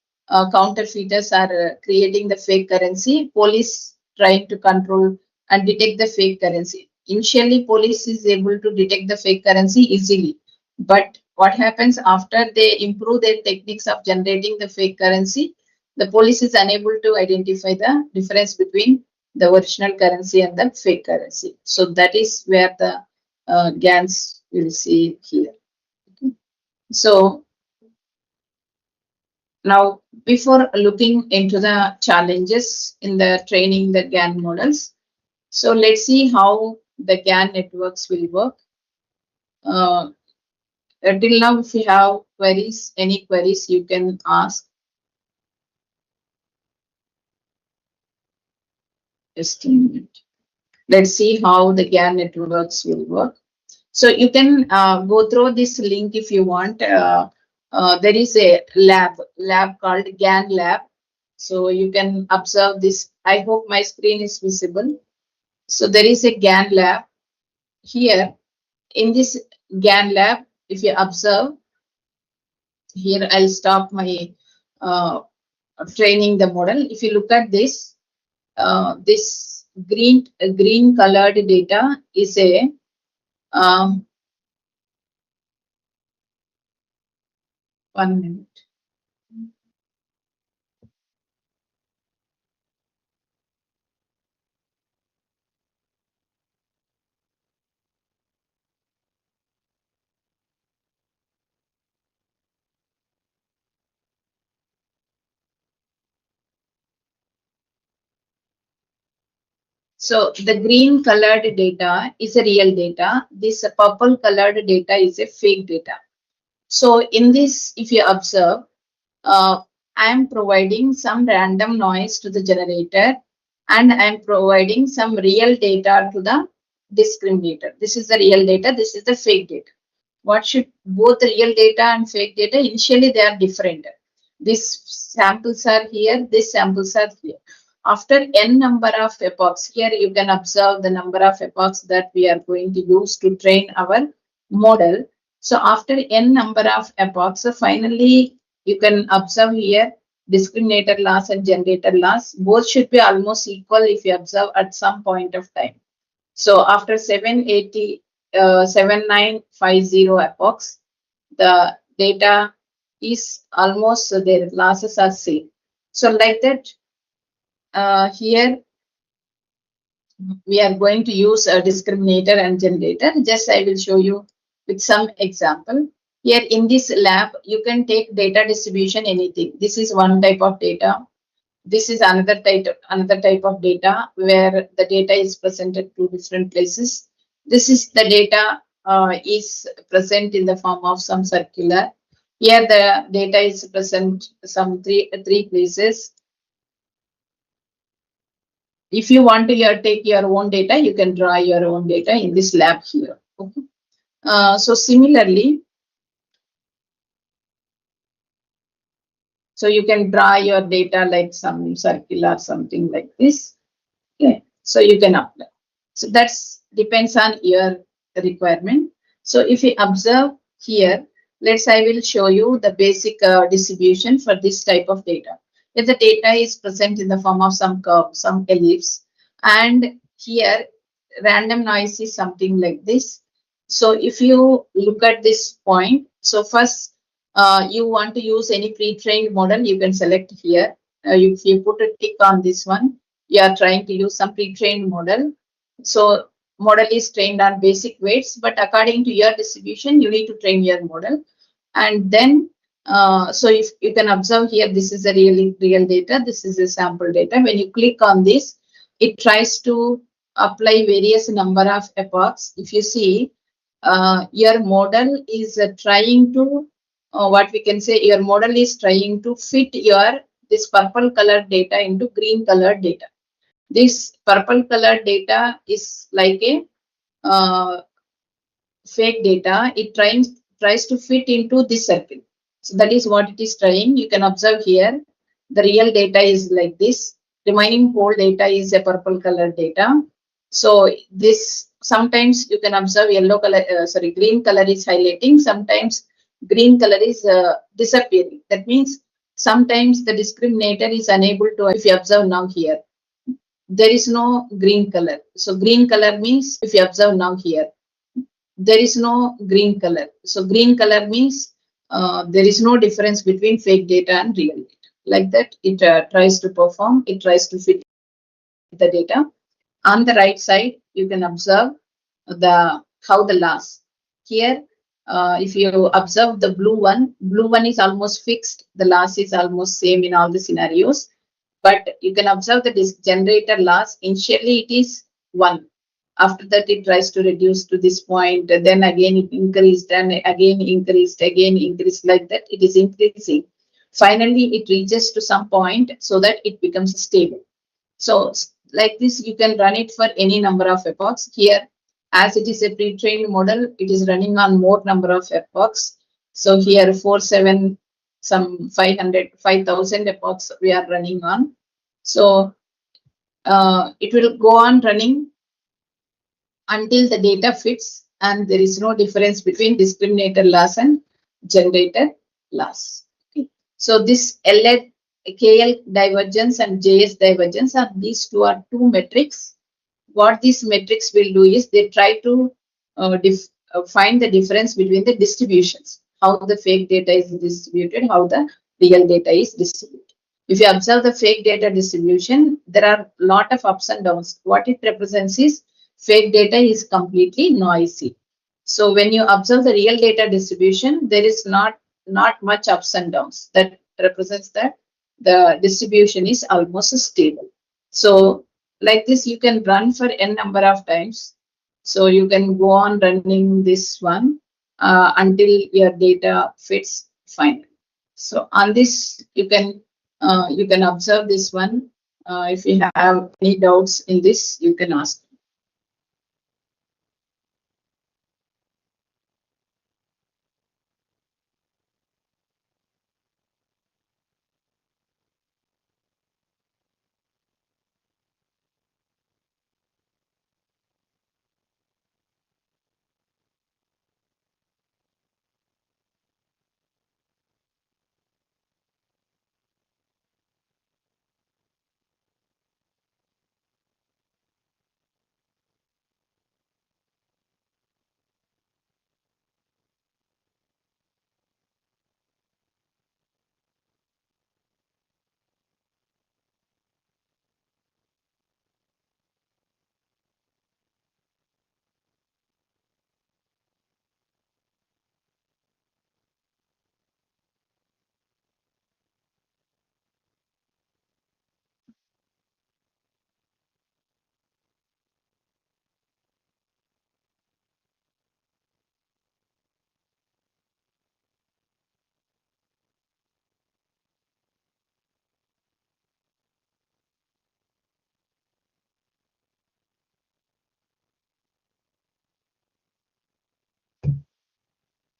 counterfeiters are creating the fake currency, police trying to control and detect the fake currency. Initially, police is able to detect the fake currency easily. But what happens after they improve their techniques of generating the fake currency, the police is unable to identify the difference between the original currency and the fake currency. So that is where the GANs will see here. Okay. So now, before looking into the challenges in the training the GAN models, so let's see how the GAN networks will work. Till now, if you have queries, any queries you can ask. Just a minute. Let's see how the GAN networks will work. So you can go through this link if you want. There is a lab called GAN lab. So you can observe this. I hope my screen is visible. So there is a GAN lab here. In this GAN lab, if you observe, here I'll stop my training the model. If you look at this, this green colored data is a um, 1 minute. So the green colored data is a real data. This purple colored data is a fake data. So in this, if you observe, I am providing some random noise to the generator and I am providing some real data to the discriminator. This is the real data, this is the fake data. What should both real data and fake data? Initially, they are different. These samples are here, these samples are here. After n number of epochs, here you can observe the number of epochs that we are going to use to train our model. So after n number of epochs, so finally you can observe here discriminator loss and generator loss. Both should be almost equal if you observe at some point of time. So after 7950 epochs, the data is almost their losses are same. So like that, here we are going to use a discriminator and generator. Just I will show you with some example. Here in this lab, you can take data distribution anything. This is one type of data. This is another type of data where the data is presented to different places. This is the data is present in the form of some circular. Here the data is present some three places. If you want to take your own data, you can draw your own data in this lab here. Okay. So similarly, so you can draw your data like some circular, something like this. Okay, so you can apply. So that's depends on your requirement. So if you observe here, I will show you the basic distribution for this type of data. If the data is present in the form of some curve, some ellipse, and here random noise is something like this. So if you look at this point, so first you want to use any pre-trained model, you can select here. If you put a tick on this one, you are trying to use some pre-trained model. So model is trained on basic weights, but according to your distribution, you need to train your model. And then, so if you can observe here, this is a real data. This is a sample data. When you click on this, it tries to apply various number of epochs. If you see, your model is trying to, what we can say, your model is trying to fit your this purple color data into green color data. This purple color data is like a fake data. It tries to fit into this circle. So that is what it is trying. You can observe here. The real data is like this. Remaining whole data is a purple color data. So this sometimes you can observe yellow color, green color is highlighting. Sometimes green color is disappearing. That means sometimes the discriminator is unable to. If you observe now here, there is no green color. So green color means, if you observe now here, there is no green color. So green color means there is no difference between fake data and real data. Like that, it tries to perform, it tries to fit the data. On the right side, you can observe how the loss. Here, if you observe the blue one is almost fixed. The loss is almost same in all the scenarios. But you can observe the generator loss. Initially, it is 1. After that, it tries to reduce to this point. Then again, it increased and again increased, again increased, like that. It is increasing. Finally, it reaches to some point so that it becomes stable. So like this, you can run it for any number of epochs. Here, as it is a pre-trained model, it is running on more number of epochs. So here 47, some 500, 5,000 epochs we are running on. So it will go on running until the data fits and there is no difference between discriminator loss and generator loss. Okay. So this KL divergence and JS divergence are these two metrics. What these metrics will do is they try to find the difference between the distributions, how the fake data is distributed, how the real data is distributed. If you observe the fake data distribution, there are a lot of ups and downs. What it represents is fake data is completely noisy. So when you observe the real data distribution, there is not much ups and downs. That represents that the distribution is almost stable. So like this, you can run for n number of times. So you can go on running this one until your data fits fine. So on this, you can observe this one. If you have any doubts in this, you can ask.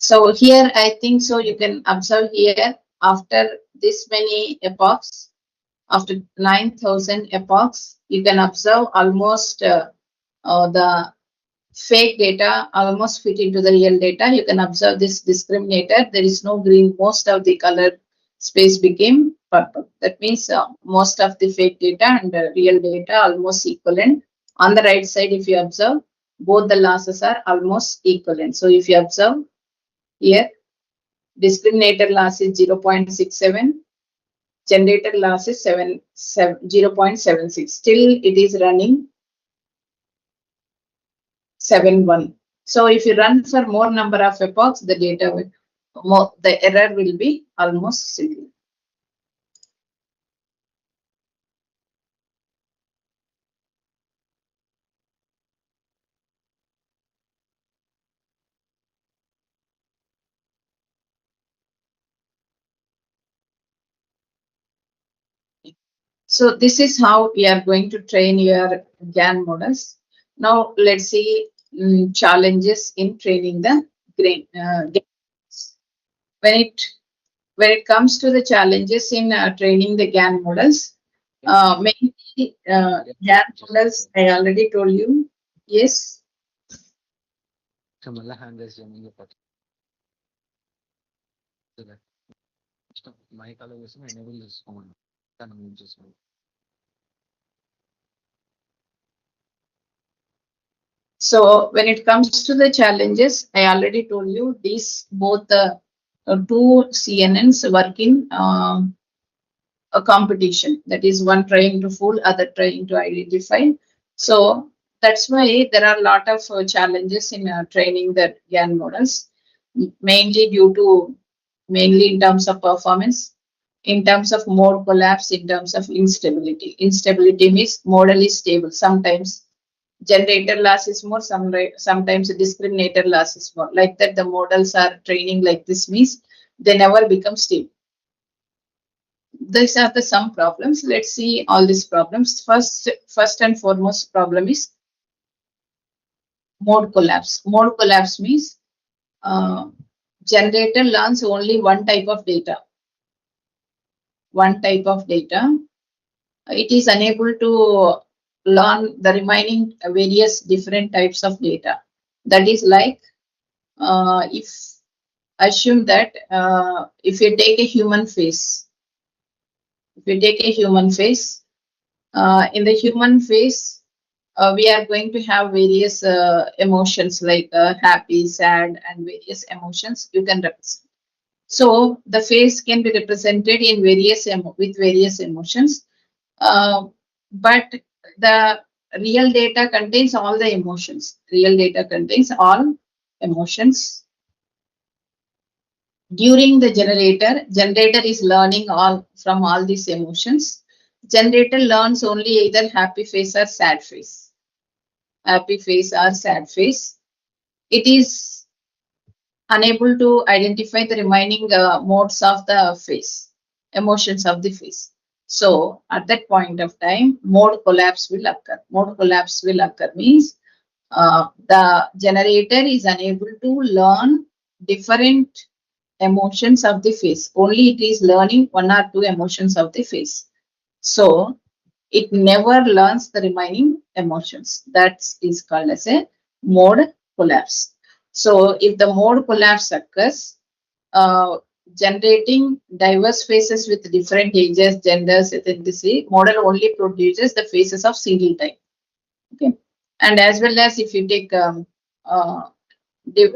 So here, I think so you can observe here after this many epochs, after 9,000 epochs, you can observe almost the fake data almost fit into the real data. You can observe this discriminator. There is no green. Most of the color space became purple. That means most of the fake data and real data almost equivalent. On the right side, if you observe, both the losses are almost equivalent. So if you observe here, discriminator loss is 0.67, generator loss is 0.76. Still, it is running 7.1. So if you run for more number of epochs, the data will the error will be almost zero. So this is how we are going to train your GAN models. Now let's see challenges in training the GAN. When it comes to the challenges in training the GAN models, mainly GAN models, I already told you. Yes. So when it comes to the challenges, I already told you these both the two CNNs work in a competition. That is one trying to fool, other trying to identify. So that's why there are a lot of challenges in training the GAN models, mainly due to mainly in terms of performance, in terms of mode collapse, in terms of instability. Instability means model is stable. Sometimes generator loss is more, sometimes discriminator loss is more. Like that, the models are training like this means they never become stable. These are the some problems. Let's see all these problems. First and foremost problem is mode collapse. Mode collapse means uh, generator learns only one type of data. One type of data. It is unable to learn the remaining various different types of data. That is like if assume that if you take a human face, If you take a human face, in the human face, we are going to have various emotions like happy, sad, and various emotions you can represent. So the face can be represented in with various emotions, but the real data contains all the emotions. Real data contains all emotions. During the generator is learning all from all these emotions. Generator learns only either happy face or sad face. Happy face or sad face. It is unable to identify the remaining modes of the face, emotions of the face. So at that point of time, mode collapse will occur. Mode collapse will occur means the generator is unable to learn different emotions of the face. Only it is learning one or two emotions of the face. So it never learns the remaining emotions. That is called as a mode collapse. So if the mode collapse occurs, uh, generating diverse faces with different ages, genders, ethnicity, model only produces the faces of single type. Okay, and as well as if you take the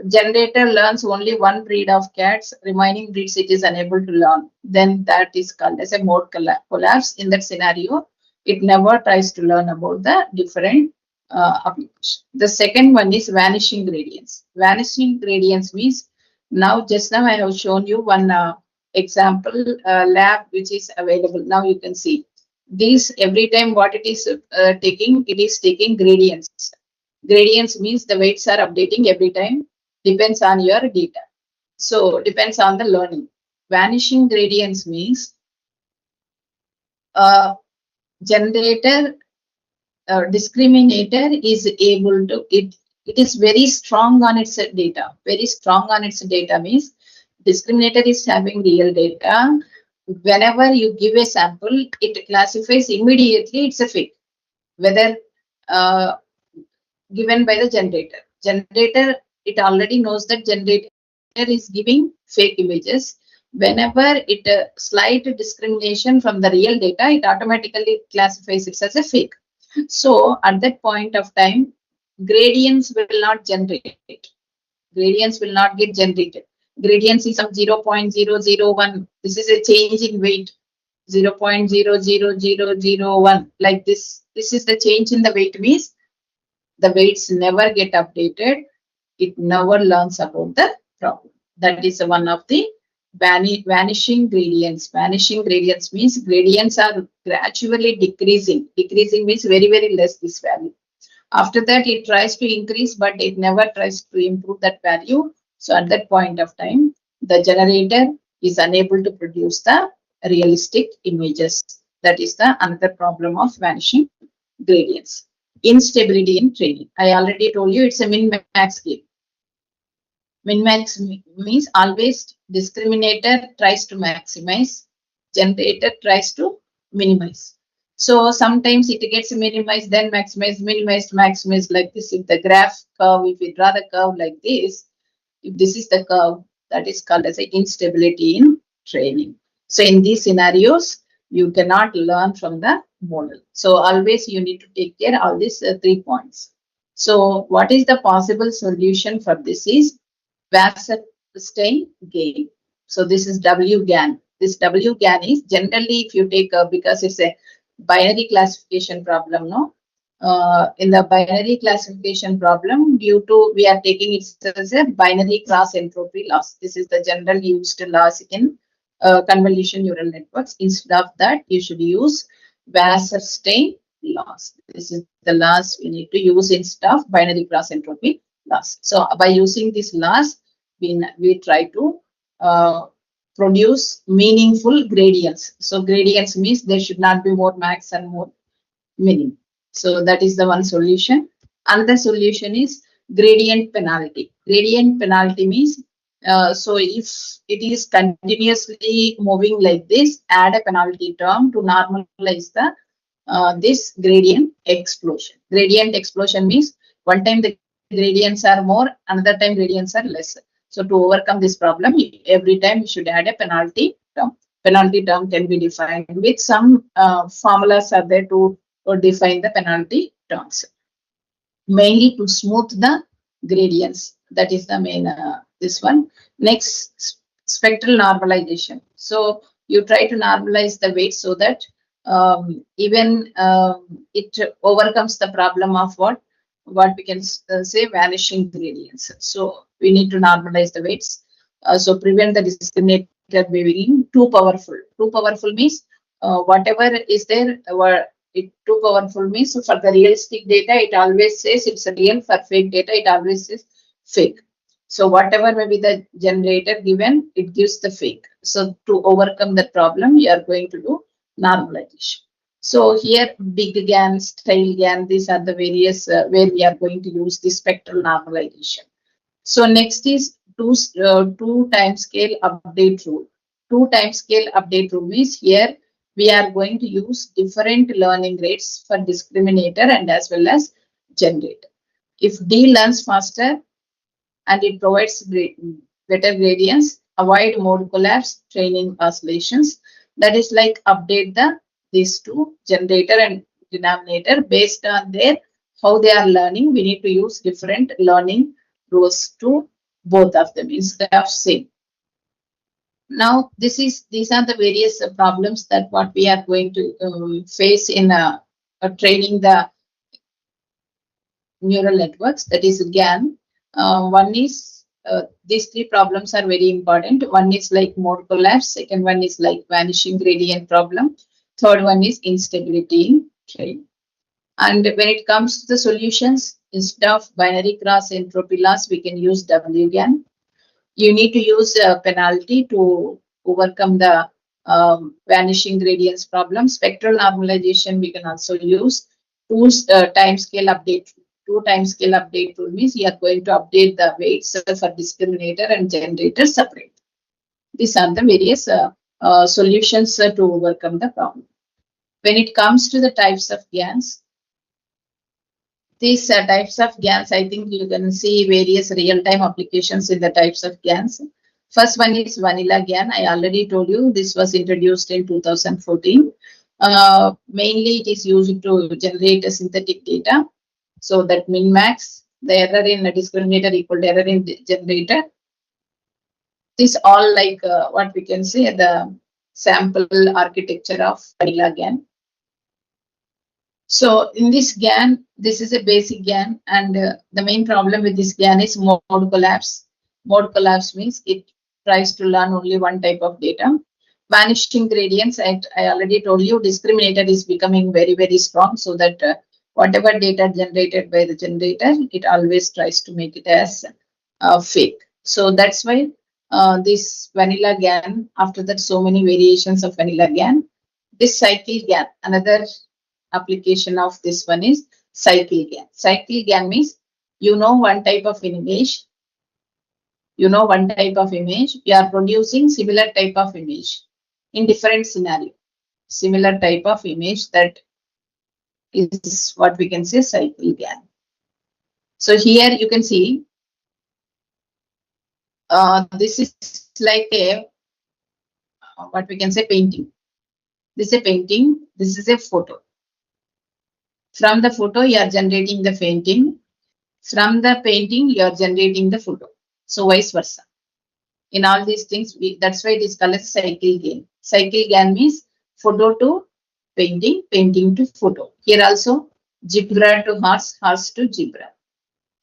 generator learns only one breed of cats, remaining breeds it is unable to learn. Then that is called as a mode collapse. In that scenario, it never tries to learn about the different applications. The second one is vanishing gradients. Vanishing gradients means just now I have shown you one example lab which is available. Now you can see these every time what it is taking, it is taking gradients. Gradients means the weights are updating every time, depends on your data. So depends on the learning. Vanishing gradients means generator discriminator is able to it is very strong on its data. Very strong on its data means discriminator is having real data. Whenever you give a sample, it classifies immediately it's a fake. Whether uh, given by the generator. Generator, it already knows that generator is giving fake images. Whenever it slight discrimination from the real data, it automatically classifies it as a fake. So at that point of time, gradients will not generate. Gradients will not get generated. Gradients is some 0.001. This is a change in weight. 0.00001 like this. This is the change in the weight means the weights never get updated. It never learns about the problem. That is one of the vanishing gradients. Vanishing gradients means gradients are gradually decreasing. Decreasing means very, very less this value. After that, it tries to increase, but it never tries to improve that value. So at that point of time, the generator is unable to produce the realistic images. That is the another problem of vanishing gradients. Instability in training. I already told you it's a min-max game. Min-max means always discriminator tries to maximize, generator tries to minimize. So sometimes it gets minimized, then maximized, minimized, maximized like this. If the graph curve, if you draw the curve like this, if this is the curve, that is called as a instability in training. So in these scenarios, you cannot learn from the model. So always you need to take care of all these 3 points. So what is the possible solution for this is Wasserstein gain. So this is WGAN. This WGAN is generally if you take because it's a binary classification problem, no? In the binary classification problem, due to we are taking it as a binary cross entropy loss. This is the general used loss in convolution neural networks. Instead of that, you should use Wasserstein loss. This is the loss we need to use instead of binary cross entropy loss. So by using this loss, we try to produce meaningful gradients. So gradients means there should not be more max and more minim. So that is the one solution. Another solution is gradient penalty. Gradient penalty means so if it is continuously moving like this, add a penalty term to normalize the this gradient explosion. Gradient explosion means one time the gradients are more, another time gradients are less. So to overcome this problem, every time you should add a penalty term. penalty term can be defined with some formulas are there to define the penalty terms, mainly to smooth the gradients. That is the main this one. Next, spectral normalization. So you try to normalize the weight so that even it overcomes the problem of what we can say vanishing gradients. So we need to normalize the weights. So prevent the discriminated being too powerful. Too powerful means whatever is there, it too powerful means for the realistic data, it always says it's a real. For fake data, it always says fake. So whatever may be the generator given, it gives the fake. So to overcome that problem, you are going to do normalization. So here, big GAN, style GAN, these are the various where we are going to use the spectral normalization. So next is two time scale update rule. Two time scale update rule means here we are going to use different learning rates for discriminator and as well as generator. If D learns faster and it provides better gradients, avoid mode collapse, training oscillations. That is like update these two, generator and denominator, based on their how they are learning. We need to use different learning rules to both of them instead of same. Now these are the various problems that what we are going to face in training the neural networks, that is GAN. One is these three problems are very important. One is like mode collapse, second one is like vanishing gradient problem, third one is instability in train. And when it comes to the solutions, instead of binary cross entropy loss, we can use WGAN. You need to use a penalty to overcome the vanishing gradients problem. Spectral normalization we can also use. Time scale update. Two time scale update rule means you are going to update the weights for discriminator and generator separate. These are the various solutions to overcome the problem. When it comes to the types of GANs, these types of GANs, I think you can see various real-time applications in the types of GANs. First one is vanilla GAN. I already told you this was introduced in 2014. Mainly it is used to generate a synthetic data. So that min-max, the error in a discriminator equal to error in the generator. This all like what we can say the sample architecture of vanilla GAN. So in this GAN, this is a basic GAN, and the main problem with this GAN is mode collapse. Mode collapse means it tries to learn only one type of data. Vanishing gradients, I already told you, discriminator is becoming very, very strong, so that whatever data generated by the generator, it always tries to make it as fake. So that's why this vanilla GAN, after that so many variations of vanilla GAN, this cycle GAN, another application of this one is cycle GAN. Cycle GAN means you know one type of image, you are producing similar type of image in different scenario. Similar type of image, that is what we can say cycle GAN. So here you can see this is like a what we can say painting. This is a painting, this is a photo. From the photo you are generating the painting. From the painting you are generating the photo. So vice versa. In all these things, that's why it is called as cycle GAN. Cycle GAN means photo to painting, painting to photo. Here also zebra to horse, horse to zebra.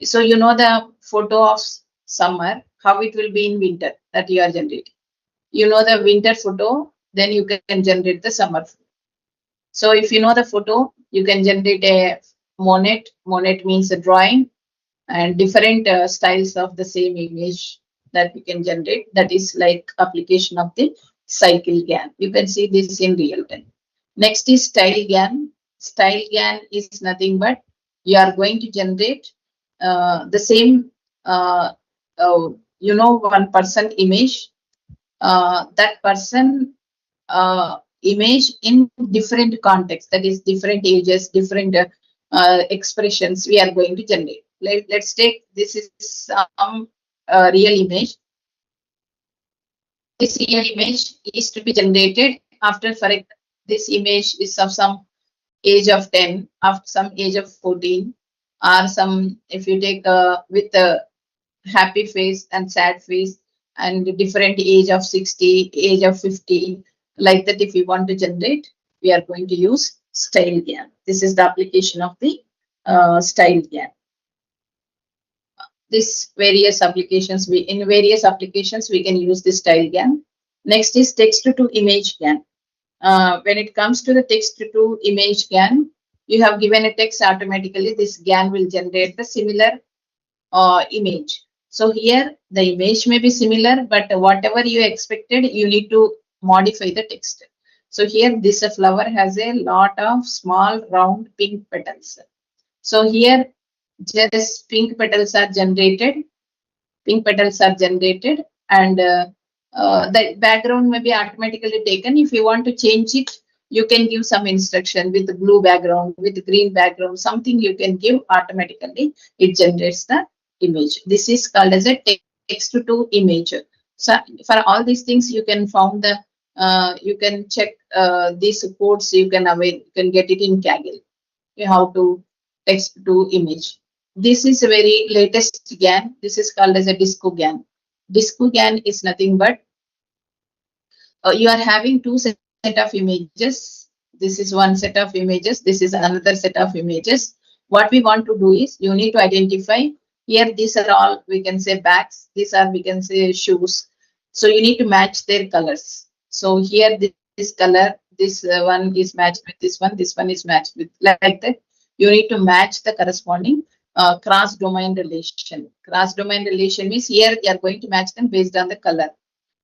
So you know the photo of summer, how it will be in winter that you are generating. You know the winter photo, then you can generate the summer photo. So if you know the photo, you can generate a monet. Monet means a drawing, and different styles of the same image that we can generate. That is like application of the cycle GAN. You can see this in real time. Next is style GAN. Style GAN is nothing but you are going to generate the same, one person image, that person image in different contexts, that is different ages, different expressions we are going to generate. Let's take this is some real image. this image is to be generated after, for this image is of some age of 10, of some age of 14, or some, if you take with a happy face and sad face, and different age of 60, age of 50, like that. If we want to generate, we are going to use style GAN. This is the application of the style GAN. This various applications, in various applications we can use this style GAN. Next is text to image GAN. When it comes to the text to image GAN, you have given a text, automatically this GAN will generate the similar image. So here the image may be similar, but whatever you expected, you need to modify the text. So here this flower has a lot of small round pink petals. So here just pink petals are generated, and the background may be automatically taken. If you want to change it, you can give some instruction with the blue background, with the green background, something you can give automatically. It generates the image. This is called as a text to image. So for all these things, you can found the you can check these codes. You can avail, you can get it in Kaggle. How to text to image. This is a very latest GAN. This is called as a disco GAN. Disco GAN is nothing but you are having two set of images. This is one set of images. This is another set of images. What we want to do is you need to identify here. These are all, we can say, bags. These are, we can say, shoes. So you need to match their colors. So here this color, this one is matched with this one. This one is matched with, like that. You need to match the corresponding cross domain relation. Cross domain relation means here you are going to match them based on the color.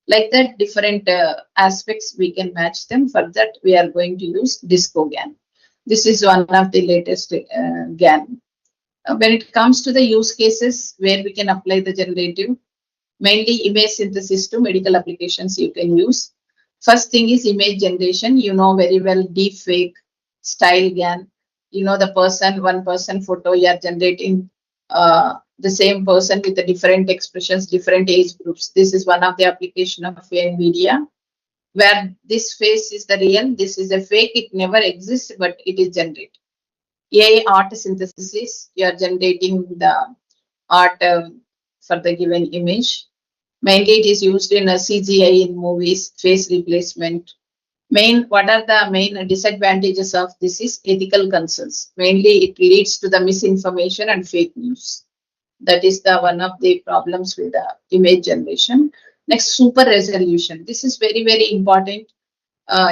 Like that, different aspects we can match them. For that, we are going to use disco GAN. This is one of the latest GAN. When it comes to the use cases where we can apply the generative, mainly image synthesis to medical applications you can use. First thing is image generation. You know very well deep fake, style GAN. You know the person, one person photo, you are generating the same person with the different expressions, different age groups. This is one of the application of NVIDIA, where this face is the real, this is a fake, it never exists, but it is generated. AI art synthesis, you are generating the art for the given image. Mainly it is used in a CGI in movies, face replacement. What are the main disadvantages of this is ethical concerns. Mainly it leads to the misinformation and fake news. That is the one of the problems with the image generation. Next, super resolution. This is very, very important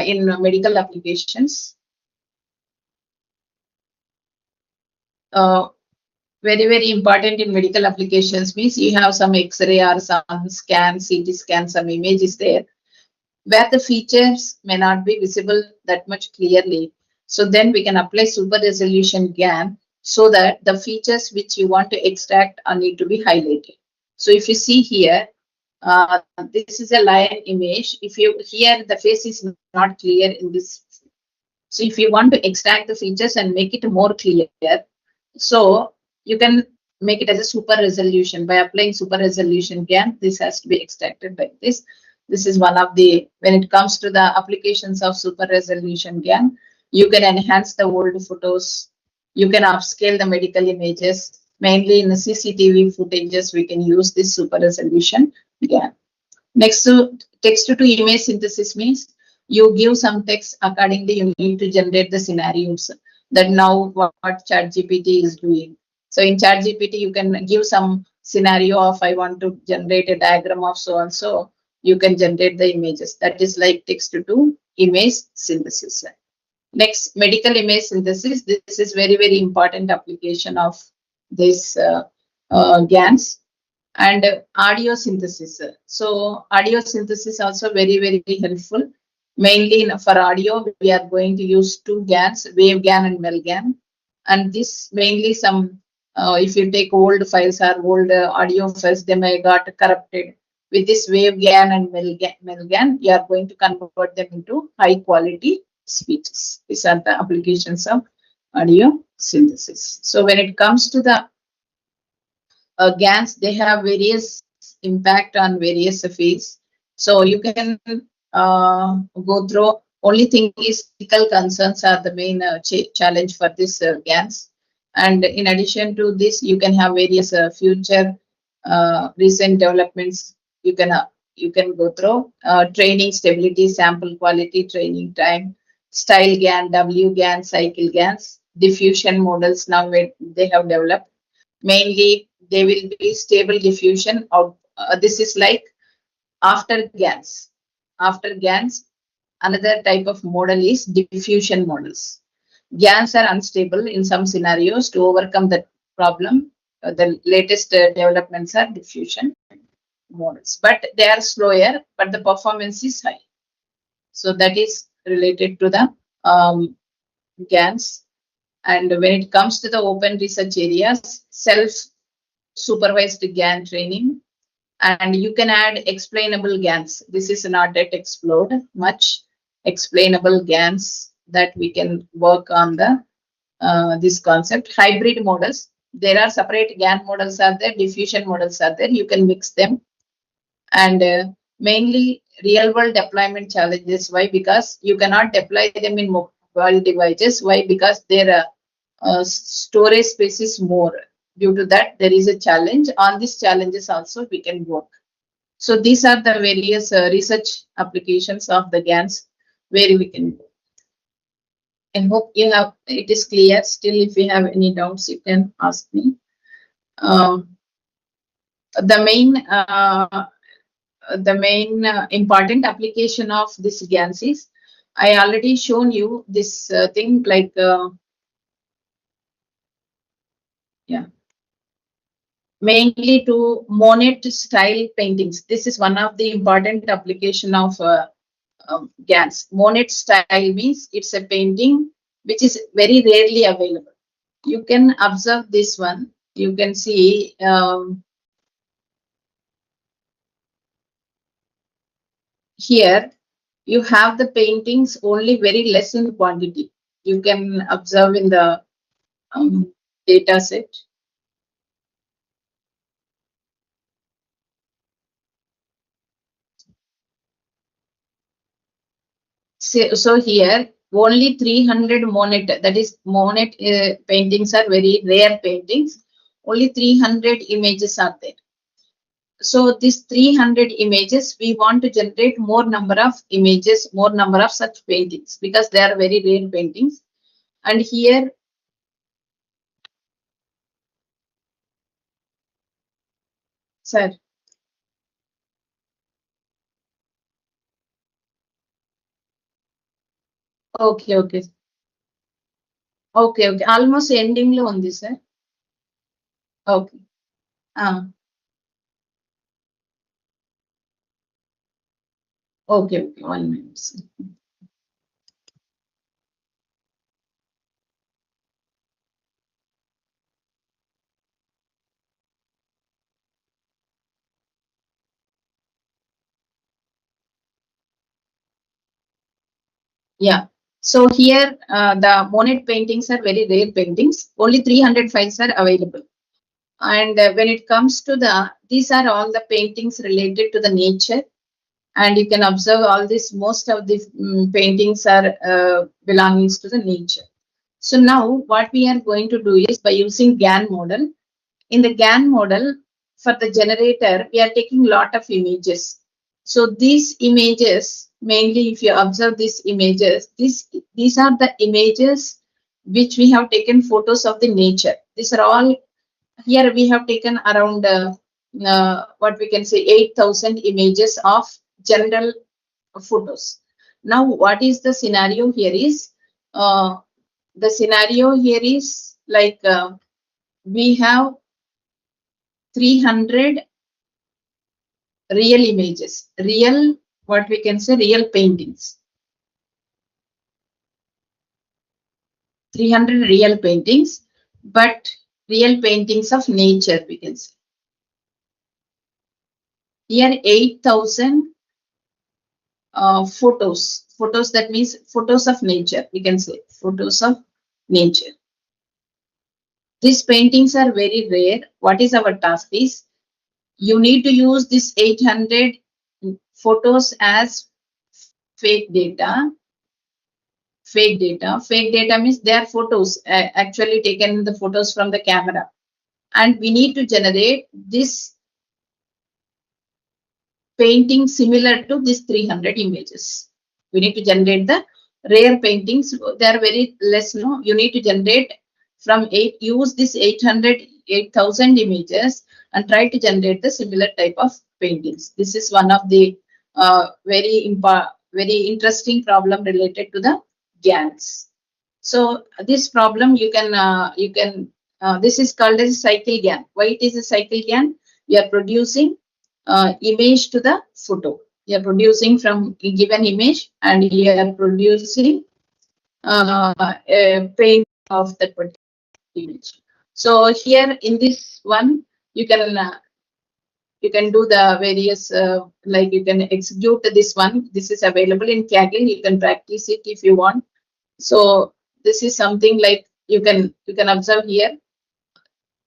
in medical applications. Uh, very, very important in medical applications means you have some X-ray or some scan, CT scan, some images there, where the features may not be visible that much clearly. So then we can apply super resolution GAN so that the features which you want to extract are need to be highlighted. So if you see here, this is a lion image. If you here the face is not clear in this. So if you want to extract the features and make it more clear, so you can make it as a super resolution by applying super resolution GAN. This has to be extracted like this. This is one of the, when it comes to the applications of super resolution GAN, you can enhance the old photos. You can upscale the medical images. Mainly in the CCTV footages, we can use this super resolution GAN. Next to text to image synthesis means you give some text, accordingly you need to generate the scenarios. That now what ChatGPT is doing. So in ChatGPT you can give some scenario of I want to generate a diagram of so and so. You can generate the images. That is like text to image synthesis. Next, medical image synthesis. This is very, very important application of this GANs. And audio synthesis. So audio synthesis also very, very helpful. Mainly for audio, we are going to use two GANs, wave GAN and mel GAN. And this mainly some, if you take old files or old audio files, they may got corrupted. With this wave GAN and mel GAN, you are going to convert them into high quality speeches. These are the applications of audio synthesis. So when it comes to the GANs, they have various impact on various fields. So you can go through. Only thing is ethical concerns are the main challenge for this GANs. And in addition to this, you can have various future recent developments. You can you can go through training stability, sample quality, training time, style GAN, WGAN, cycle GANs, diffusion models. Now they have developed. Mainly, they will be stable diffusion. Of this is like after GANs. After GANs, another type of model is diffusion models. GANs are unstable in some scenarios. To overcome that problem, the latest developments are diffusion models, but they are slower, but the performance is high. So that is related to the GANs. And when it comes to the open research areas, self-supervised GAN training, and you can add explainable GANs. This is not yet explored much. Explainable GANs that we can work on the this concept. Hybrid models. There are separate GAN models are there, diffusion models are there. You can mix them, and mainly real world deployment challenges. Why? Because you cannot deploy them in mobile devices. Why? Because their storage space is more. Due to that, there is a challenge. On these challenges also we can work. So these are the various research applications of the GANs where we can go. I hope you have it is clear. Still, if you have any doubts, you can ask me. Um, the main important application of this GANs is I already shown you this thing like yeah, mainly to Monet style paintings. This is one of the important application of GANs. Monet style means it's a painting which is very rarely available. You can observe this one. You can see here you have the paintings only very less in quantity. You can observe in the data set. So here only 300 Monet, that is Monet paintings are very rare paintings. Only 300 images are there. So these 300 images, we want to generate more number of images, more number of such paintings because they are very rare paintings. And here, sir, okay, okay, okay, almost ending lo undi, sir. Okay, okay, 1 minute. Sir. Yeah. So here, the Monet paintings are very rare paintings. Only 300 files are available. And when it comes to these are all the paintings related to the nature. And you can observe all this, most of the paintings are belongings to the nature. So now what we are going to do is by using GAN model. In the GAN model, for the generator, we are taking lot of images. So these images, mainly if you observe these images, these are the images which we have taken photos of the nature. These are all, here we have taken around what we can say 8,000 images of general photos. Now, what is the scenario here is, the scenario here is like we have 300 real images, real, what we can say, real paintings. 300 real paintings, but real paintings of nature, we can say. Here, 8,000 photos. Photos, that means photos of nature, we can say, photos of nature. These paintings are very rare. What is our task is, you need to use this 800 photos as fake data. Fake data means they are photos actually taken the photos from the camera, and we need to generate this painting similar to this 300 images. We need to generate the rare paintings. They are very less, no? You need to generate from use this 8,000 images and try to generate the similar type of paintings. This is one of the very interesting problem related to the GANs. So this problem this is called as cycle GAN. Why it is a cycle GAN? We are producing image to the photo. You are producing from a given image and you are producing a paint of that particular image. So here in this one, you can do the various like you can execute this one. This is available in Kaggle. You can practice it if you want. So this is something like you can observe here.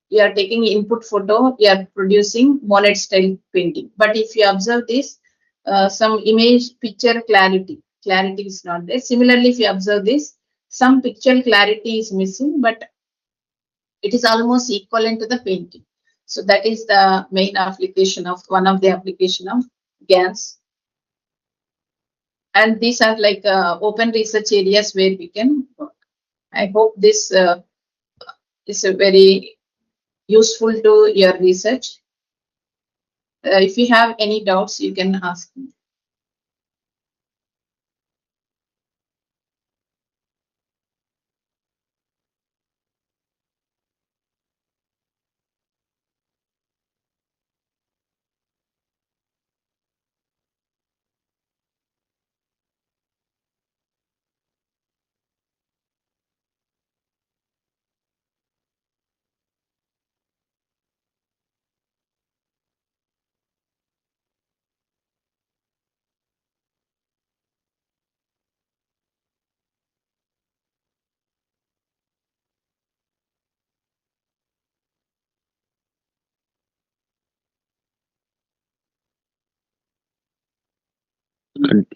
You are taking input photo, you are producing Monet style painting. But if you observe this, some image picture clarity is not there. Similarly, if you observe this, some picture clarity is missing, but it is almost equivalent to the painting. So that is the main application of one of the application of GANs. And these are like open research areas where we can. I hope this is a very useful to your research. If you have any doubts, you can ask me.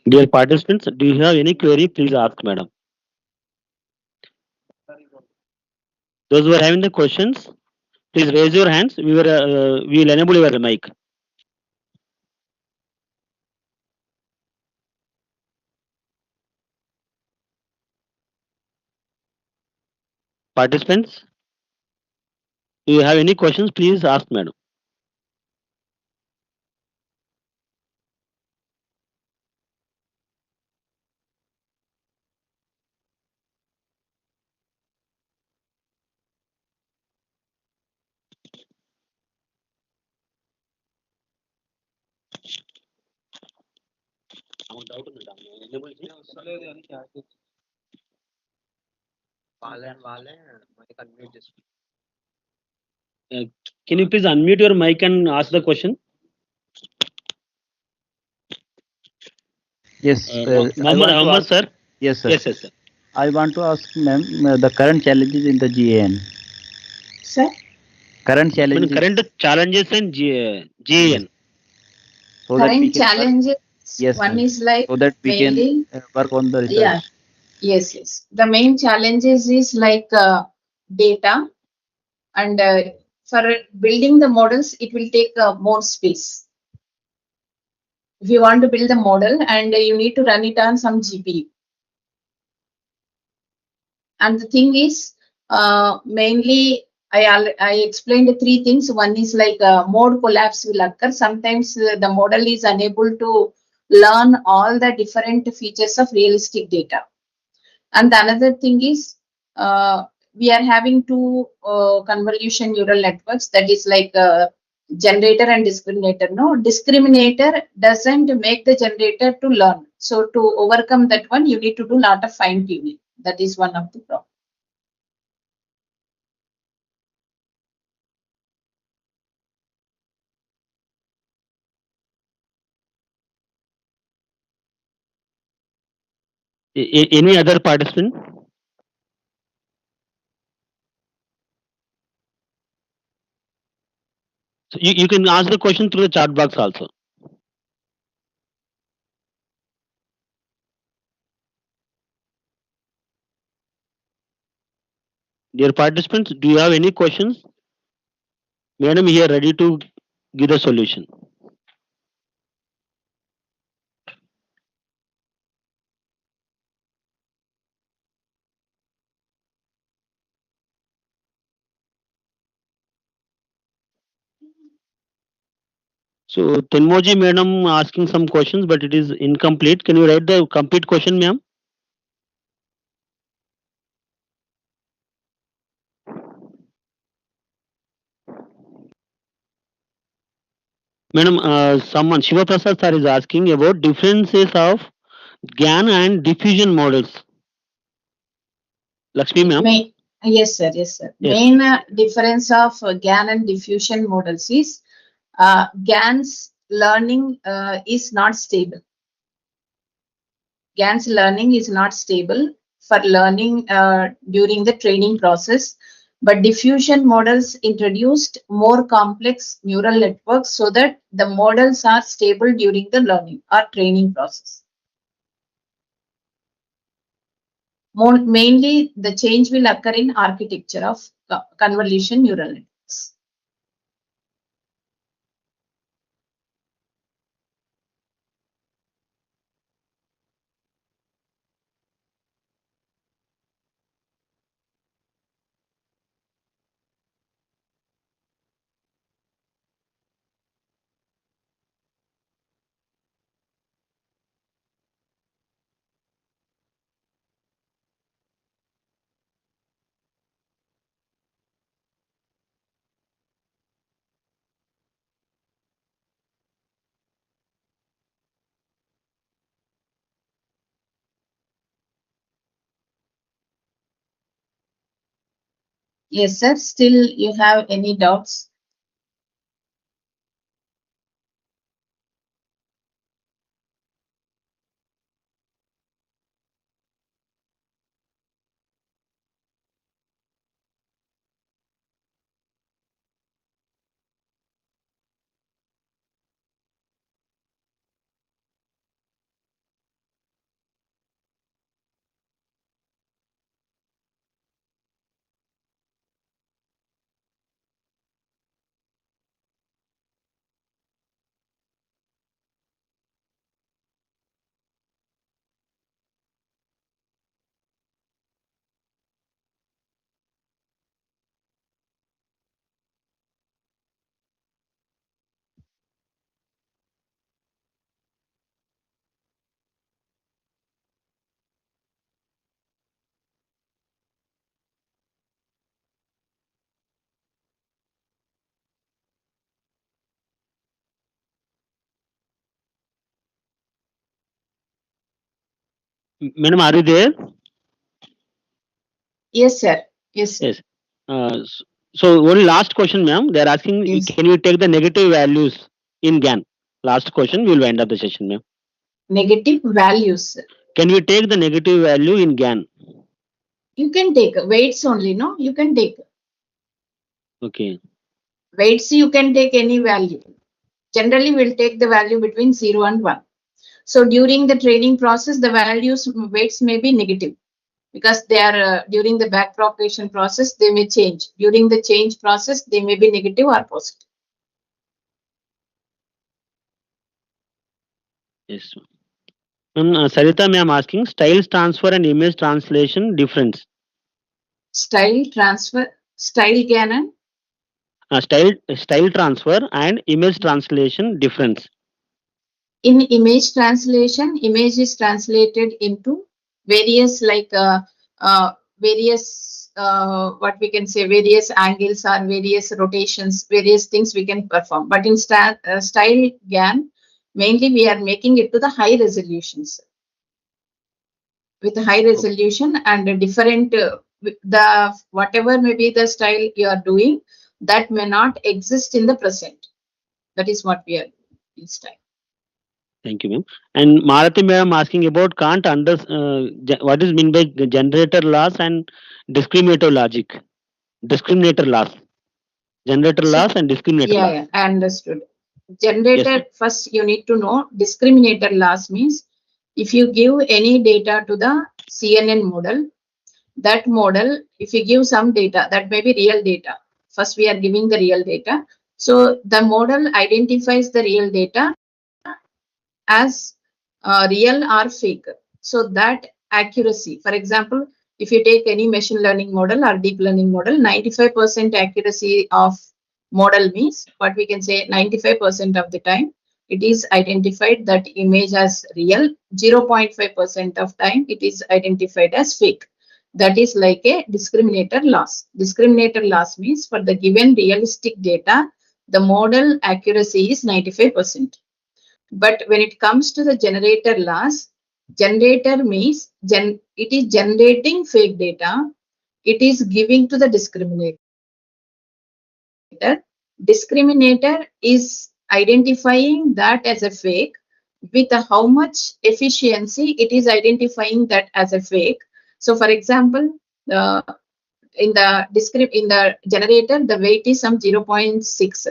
Dear participants, do you have any query? Please ask, madam. Those who are having the questions, please raise your hands. We will enable your mic. Participants, do you have any questions? Please ask, madam. Uh, can you please unmute your mic and ask the question? Yes, Mohammed sir. Yes, sir. Yes, sir. I want to ask, ma'am, the current challenges in the GAN. Sir? Current challenges. Current challenges in GAN. So that we Current can challenges. Yes, One ma'am. is like So that we mainly, can work on the research. yeah, yes. The main challenges is like data, and for building the models, it will take more space. If you want to build a model, and you need to run it on some GPU. And the thing is, mainly, I explained three things. One is like mode collapse will occur. Sometimes the model is unable to learn all the different features of realistic data. And the another thing is, we are having two convolution neural networks, that is like generator and discriminator. No, discriminator doesn't make the generator to learn. So to overcome that one, you need to do a lot of fine tuning. That is one of the problems. Any other participant? So you can ask the question through the chat box also. Dear participants, do you have any questions? Madam here ready to give the solution. So Tenmoji madam asking some questions, but it is incomplete. Can you write the complete question, ma'am? Madam, someone Shiva Prasad sir is asking about differences of GAN and diffusion models. Lakshmi ma'am. Yes, sir. Yes, sir. Yes. Main difference of GAN and diffusion models is GAN's learning is not stable. GAN's learning is not stable for learning during the training process, but diffusion models introduced more complex neural networks so that the models are stable during the learning or training process. Mainly, the change will occur in architecture of convolution neural networks. Yes, sir. Still, you have any doubts? Madam, are you there? Yes, sir. Yes, sir. Yes. So only last question, ma'am. They are asking, Yes. can you take the negative values in GAN? Last question. We will end up the session, ma'am. Negative values. Can we take the negative value in GAN? You can take weights only, no? You can take Okay. weights. You can take any value. Generally, we'll take the value between 0 and 1. So during the training process, the values weights may be negative because they are during the backpropagation process, they may change. During the change process, they may be negative or positive. Yes. Sarita ma'am asking styles transfer and image translation difference. Style transfer, style GAN. Style transfer and image translation difference. In image translation, image is translated into various various what we can say various angles or various rotations, various things we can perform. But in style GAN, mainly we are making it to the high resolutions with high resolution and a different the whatever may be the style you are doing that may not exist in the present. That is what we are in style. Thank you, ma'am. And Marathi ma'am asking about can't what is mean by generator loss and discriminator logic. Discriminator loss. Generator So, loss and discriminator loss. yeah, I understood. Yes, Generator, ma'am. first you need to know discriminator loss means if you give any data to the CNN model, that model, if you give some data, that may be real data. First, we are giving the real data. So the model identifies the real data as real or fake. So that accuracy, for example, if you take any machine learning model or deep learning model, 95% accuracy of model means what we can say 95% of the time it is identified that image as real, 0.5% of time it is identified as fake. That is like a discriminator loss. Discriminator loss means for the given realistic data, the model accuracy is 95%. But when it comes to the generator loss, generator means it is generating fake data. It is giving to the discriminator. Discriminator is identifying that as a fake with how much efficiency it is identifying that as a fake. So, for example, uh, in the generator, the weight is some 0.6,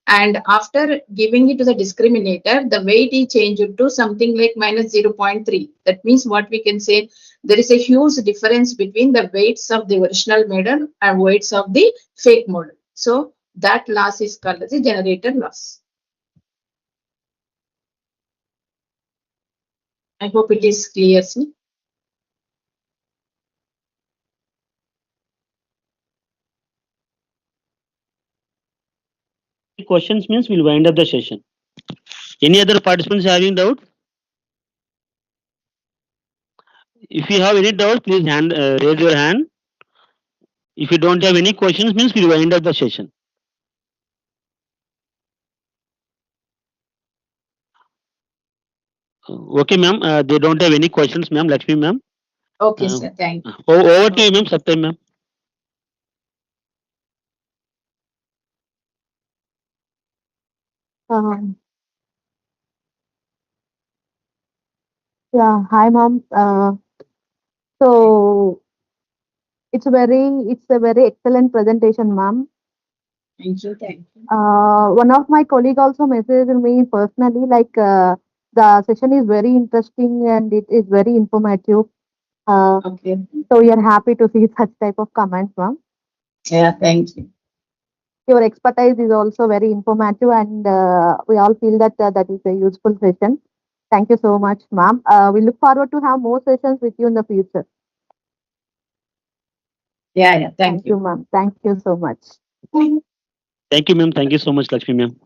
and after giving it to the discriminator, the weight is changed to something like minus 0.3. That means what we can say, there is a huge difference between the weights of the original model and weights of the fake model. So that loss is called as a generator loss. I hope it is clear. See? Questions means we'll wind up the session. Any other participants having doubt? If you have any doubt, please raise your hand. If you don't have any questions, means we'll wind up the session. Okay, ma'am. They don't have any questions, ma'am. Lakshmi, ma'am. Okay, sir. Thank you. Over to you, ma'am. Satyam, ma'am. Um, yeah, hi, mom. So it's a very excellent presentation, ma'am. Thank you. Thank you. One of my colleague also messaged me personally, like the session is very interesting and it is very informative. Okay. So we are happy to see such type of comments, ma'am. Yeah, thank you. Your expertise is also very informative, and we all feel that that is a useful session. Thank you so much, ma'am. We look forward to have more sessions with you in the future. Yeah, yeah. Thank Thank you, you. ma'am. Thank you so much. Thank you, ma'am. Thank you so much, Lakshmi, ma'am.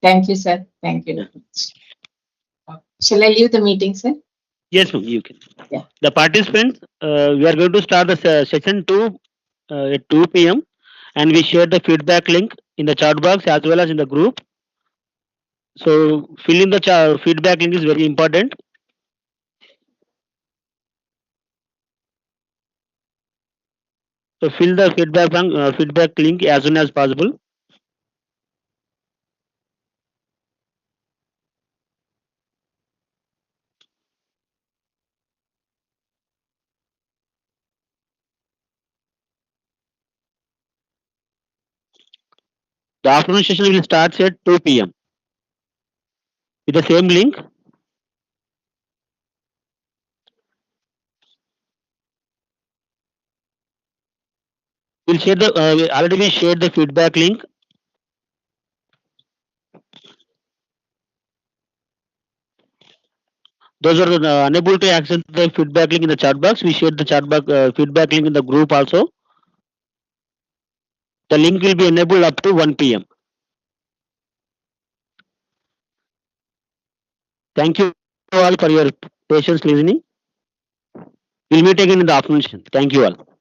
Thank you, sir. Thank you. Shall I leave the meeting, sir? Yes, ma'am. You can. Yeah. The participants, we are going to start the session 2 at 2 p.m. and we share the feedback link in the chat box as well as in the group. So filling the feedback link is very important. So fill the feedback link as soon as possible. The afternoon session will start at 2 p.m. with the same link. We'll share the already we shared the feedback link. Those are unable to access the feedback link in the chat box. We shared the chat box feedback link in the group also. The link will be enabled up to 1 p.m. Thank you all for your patience listening. We'll meet again in the afternoon session. Thank you all.